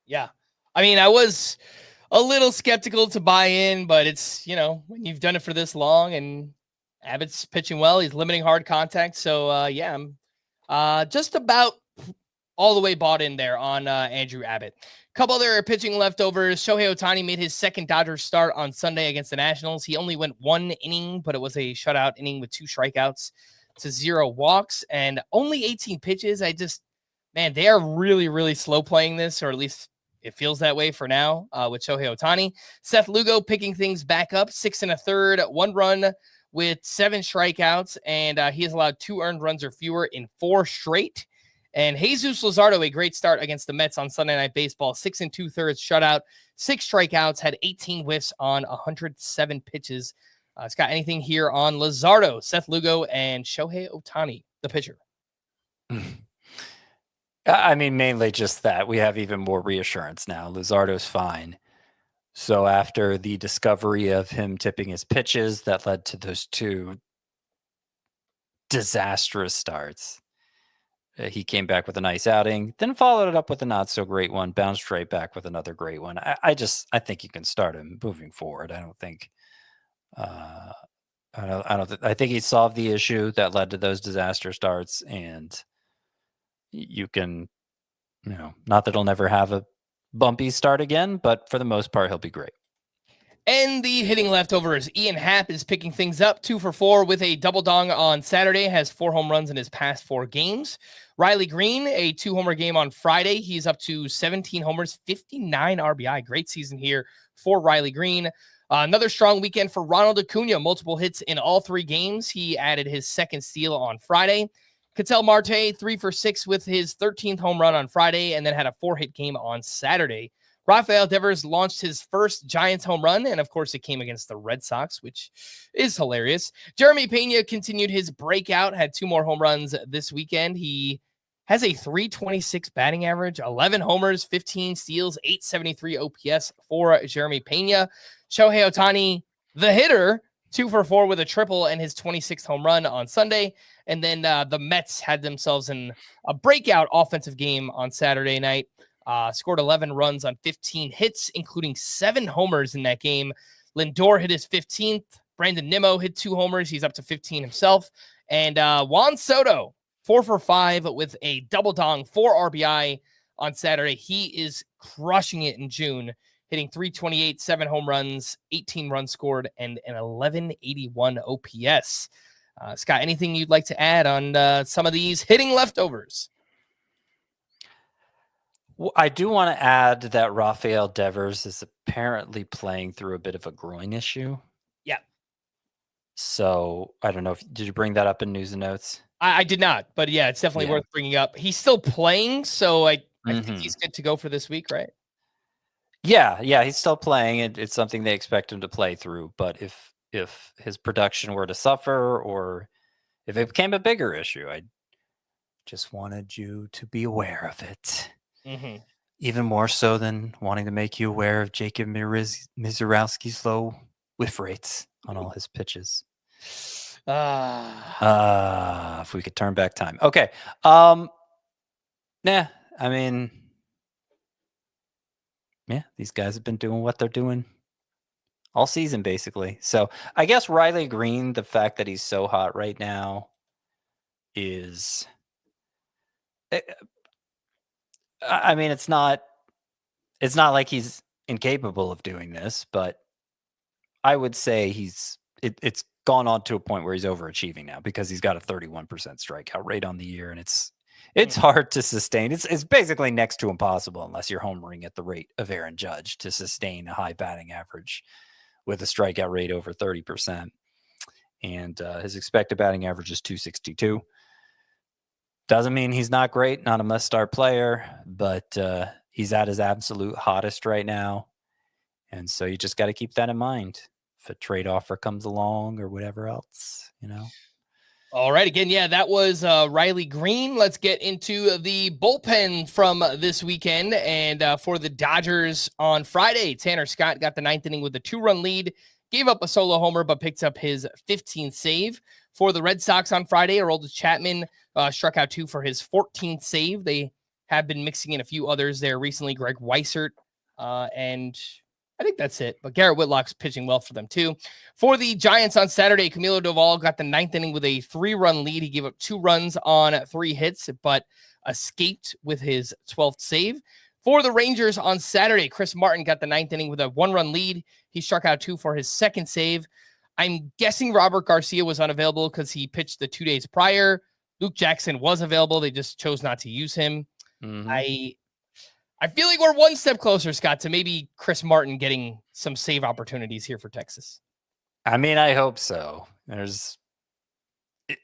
Yeah. I mean, I was a little skeptical to buy in, but it's, when you've done it for this long and Abbott's pitching well, he's limiting hard contact. So, I'm just about all the way bought in there on Andrew Abbott. A couple other pitching leftovers. Shohei Ohtani made his second Dodgers start on Sunday against the Nationals. He only went 1 inning, but it was a shutout inning with 2 strikeouts to 0 walks and only 18 pitches. They are really, really slow playing this, or at least it feels that way for now with Shohei Ohtani. Seth Lugo picking things back up, 6 1/3, 1 run with 7 strikeouts, and he has allowed 2 earned runs or fewer in 4 straight. And Jesus Luzardo, a great start against the Mets on Sunday Night Baseball, 6 2/3 shutout, 6 strikeouts, had 18 whiffs on 107 pitches. Scott, anything here on Luzardo, Seth Lugo, and Shohei Ohtani, the pitcher? I mean, mainly just that we have even more reassurance now. Luzardo's fine. So after the discovery of him tipping his pitches that led to those 2 disastrous starts, he came back with a nice outing, then followed it up with a not so great one, bounced right back with another great one. I think you can start him moving forward. I think he solved the issue that led to those disaster starts, and you can, not that he'll never have a bumpy start again, but for the most part, he'll be great. And the hitting leftovers, Ian Happ is picking things up 2 for 4 with a double dong on Saturday, has 4 home runs in his past 4 games. Riley Green, a 2-homer game on Friday. He's up to 17 homers, 59 RBI. Great season here for Riley Green. Another strong weekend for Ronald Acuna, multiple hits in all 3 games. He added his second steal on Friday. Ketel Marte, 3 for 6 with his 13th home run on Friday, and then had a 4-hit game on Saturday. Rafael Devers launched his first Giants home run, and of course it came against the Red Sox, which is hilarious. Jeremy Pena continued his breakout, had 2 more home runs this weekend. He has a .326 batting average, 11 homers, 15 steals, 873 OPS for Jeremy Pena. Shohei Ohtani, the hitter, 2 for 4 with a triple and his 26th home run on Sunday. And then the Mets had themselves in a breakout offensive game on Saturday night. Scored 11 runs on 15 hits, including 7 homers in that game. Lindor hit his 15th. Brandon Nimmo hit 2 homers. He's up to 15 himself. And Juan Soto, 4 for 5 with a double dong, 4 RBI on Saturday. He is crushing it in June, hitting .328, 7 home runs, 18 runs scored, and an 1181 OPS. Scott, anything you'd like to add on some of these hitting leftovers? Well, I do want to add that Rafael Devers is apparently playing through a bit of a groin issue. Yeah. So I don't know did you bring that up in news and notes? I did not, but yeah, it's definitely worth bringing up. He's still playing, so I think he's good to go for this week, right? Yeah, he's still playing. It's something they expect him to play through. But if his production were to suffer, or if it became a bigger issue, I just wanted you to be aware of it. Mm-hmm. Even more so than wanting to make you aware of Jacob Misiorowski's low whiff rates on all his pitches. If we could turn back time. Okay. I mean, yeah, these guys have been doing what they're doing all season, basically. So I guess Riley Green, the fact that he's so hot right now is... I mean, it's not like he's incapable of doing this, but I would say it's gone on to a point where he's overachieving now because he's got a 31% strikeout rate on the year, and it's hard to sustain. It's basically next to impossible unless you're homering at the rate of Aaron Judge to sustain a high batting average with a strikeout rate over 30%. And his expected batting average is .262. Doesn't mean he's not great, not a must-start player, but he's at his absolute hottest right now. And so you just got to keep that in mind if a trade offer comes along or whatever else, All right. Again, yeah, that was Riley Green. Let's get into the bullpen from this weekend. And for the Dodgers on Friday, Tanner Scott got the 9th inning with a 2-run lead, gave up a solo homer, but picked up his 15th save. For the Red Sox on Friday, Aroldis Chapman struck out 2 for his 14th save. They have been mixing in a few others there recently, Greg Weissert, and I think that's it. But Garrett Whitlock's pitching well for them too. For the Giants on Saturday, Camilo Doval got the 9th inning with a 3-run lead. He gave up 2 runs on 3 hits, but escaped with his 12th save. For the Rangers on Saturday, Chris Martin got the 9th inning with a 1-run lead. He struck out 2 for his 2nd save. I'm guessing Robert Garcia was unavailable because he pitched the 2 days prior. Luke Jackson was available. They just chose not to use him. Mm-hmm. I feel like we're one step closer, Scott, to maybe Chris Martin getting some save opportunities here for Texas. I mean, I hope so.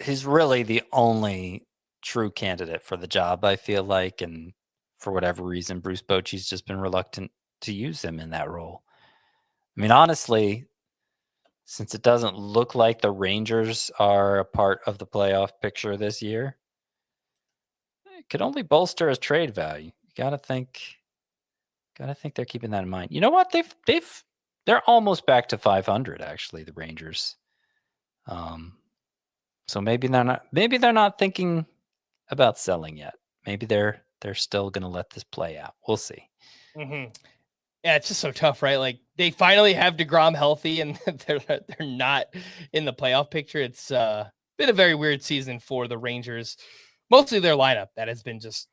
He's really the only true candidate for the job, I feel like. And for whatever reason, Bruce Bochy's just been reluctant to use him in that role. I mean, honestly, since it doesn't look like the Rangers are a part of the playoff picture this year, it could only bolster his trade value. You gotta think they're keeping that in mind. You know what? They're almost back to 500. Actually, the Rangers. So maybe they're not thinking about selling yet. Maybe they're still gonna let this play out. We'll see. Mm-hmm. Yeah, it's just so tough, right? Like they finally have DeGrom healthy, and they're not in the playoff picture. It's been a very weird season for the Rangers. Mostly their lineup that has been just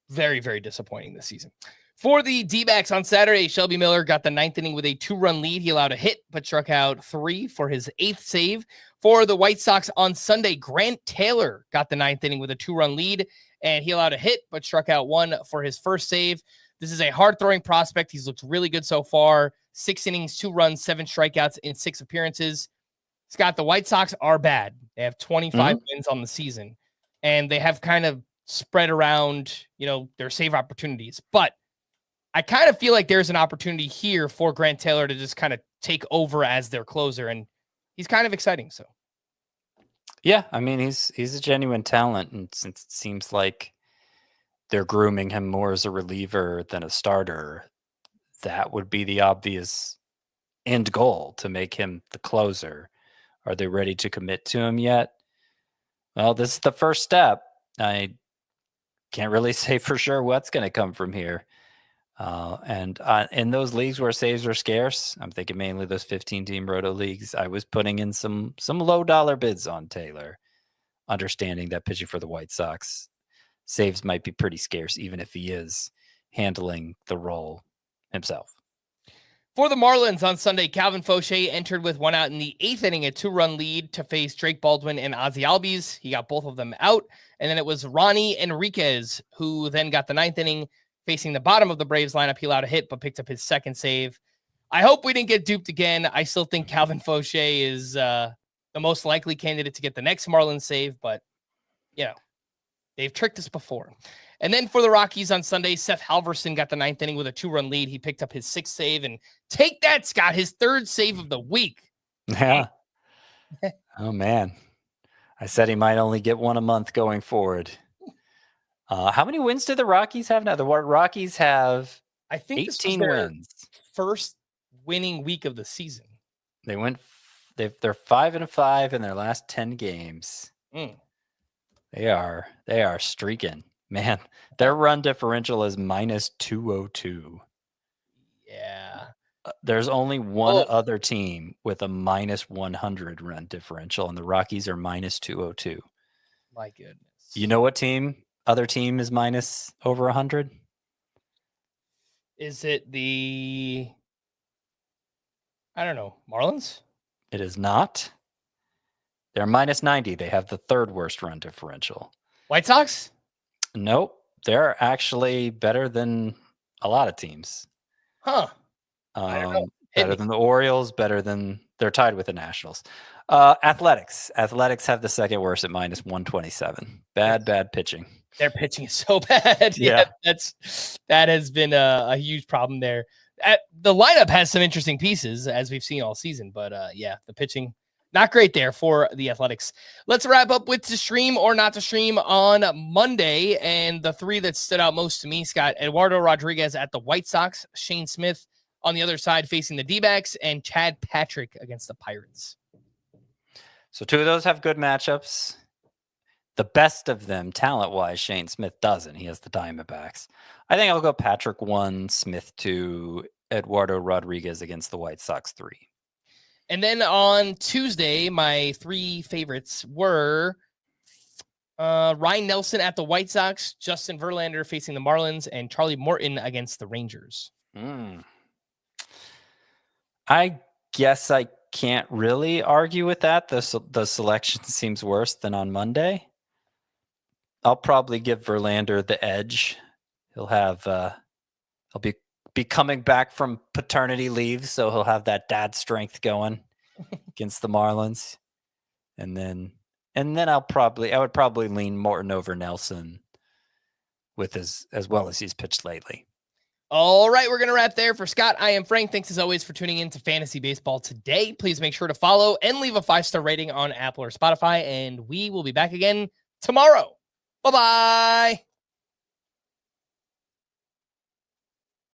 very, very disappointing this season. For the D-backs on Saturday, Shelby Miller got the 9th inning with a 2-run lead. He allowed a hit, but struck out 3 for his 8th save. For the White Sox on Sunday, Grant Taylor got the 9th inning with a 2-run lead, and he allowed a hit, but struck out 1 for his first save. This is a hard-throwing prospect. He's looked really good so far. 6 innings, 2 runs, 7 strikeouts in 6 appearances. Scott, the White Sox are bad. They have 25 wins on the season, and they have kind of spread around, their save opportunities. But I kind of feel like there's an opportunity here for Grant Taylor to just kind of take over as their closer, and he's kind of exciting. So, yeah, I mean, he's a genuine talent, and since it seems like they're grooming him more as a reliever than a starter, that would be the obvious end goal, to make him the closer. Are they ready to commit to him yet? Well, this is the first step. I can't really say for sure what's going to come from here. And in those leagues where saves are scarce, I'm thinking mainly those 15-team roto leagues, I was putting in some low dollar bids on Taylor, understanding that pitching for the White Sox, saves might be pretty scarce, even if he is handling the role himself. For the Marlins on Sunday, Calvin Fauché entered with 1 out in the 8th inning, a 2-run lead to face Drake Baldwin and Ozzie Albies. He got both of them out. And then it was Ronnie Enriquez who then got the 9th inning. Facing the bottom of the Braves lineup, he allowed a hit, but picked up his 2nd save. I hope we didn't get duped again. I still think Calvin Fauché is the most likely candidate to get the next Marlins save, but, they've tricked us before. And then for the Rockies on Sunday, Seth Halverson got the 9th inning with a 2-run lead. He picked up his 6th save, and take that, Scott, his 3rd save of the week. Yeah. Oh, man. I said he might only get 1 a month going forward. How many wins do the Rockies have now? The Rockies have, I think, 18 wins. First winning week of the season. They're 5-5 in their last 10 games. They are streaking, man. Their run differential is -202. Yeah. There's only one other team with a -100 run differential, and the Rockies are -202. My goodness. You know what other team is minus over 100? Is it I don't know, Marlins? It is not. They're -90. They have the 3rd worst run differential. White Sox? Nope. They're actually better than a lot of teams. Huh. I don't know. Better than the Orioles, they're tied with the Nationals. Athletics have the 2nd worst at -127. Bad pitching. Their pitching is so bad. Yeah. That has been a huge problem there. The lineup has some interesting pieces, as we've seen all season, but the pitching, not great there for the Athletics. Let's wrap up with to stream or not to stream on Monday. And the 3 that stood out most to me, Scott: Eduardo Rodriguez at the White Sox, Shane Smith on the other side facing the D-backs, and Chad Patrick against the Pirates. So 2 of those have good matchups. The best of them, talent-wise, Shane Smith doesn't. He has the Diamondbacks. I think I'll go Patrick 1, Smith 2, Eduardo Rodriguez against the White Sox 3. And then on Tuesday, my 3 favorites were Ryan Nelson at the White Sox, Justin Verlander facing the Marlins, and Charlie Morton against the Rangers. I guess I can't really argue with that. The selection seems worse than on Monday. I'll probably give Verlander the edge. He'll be coming back from paternity leave, so he'll have that dad strength going against the Marlins. And then I would probably lean Morton over Nelson with as well as he's pitched lately. All right, we're going to wrap there. For Scott, I am Frank. Thanks as always for tuning in to Fantasy Baseball today. Please make sure to follow and leave a 5-star rating on Apple or Spotify, and we will be back again tomorrow. Bye-bye.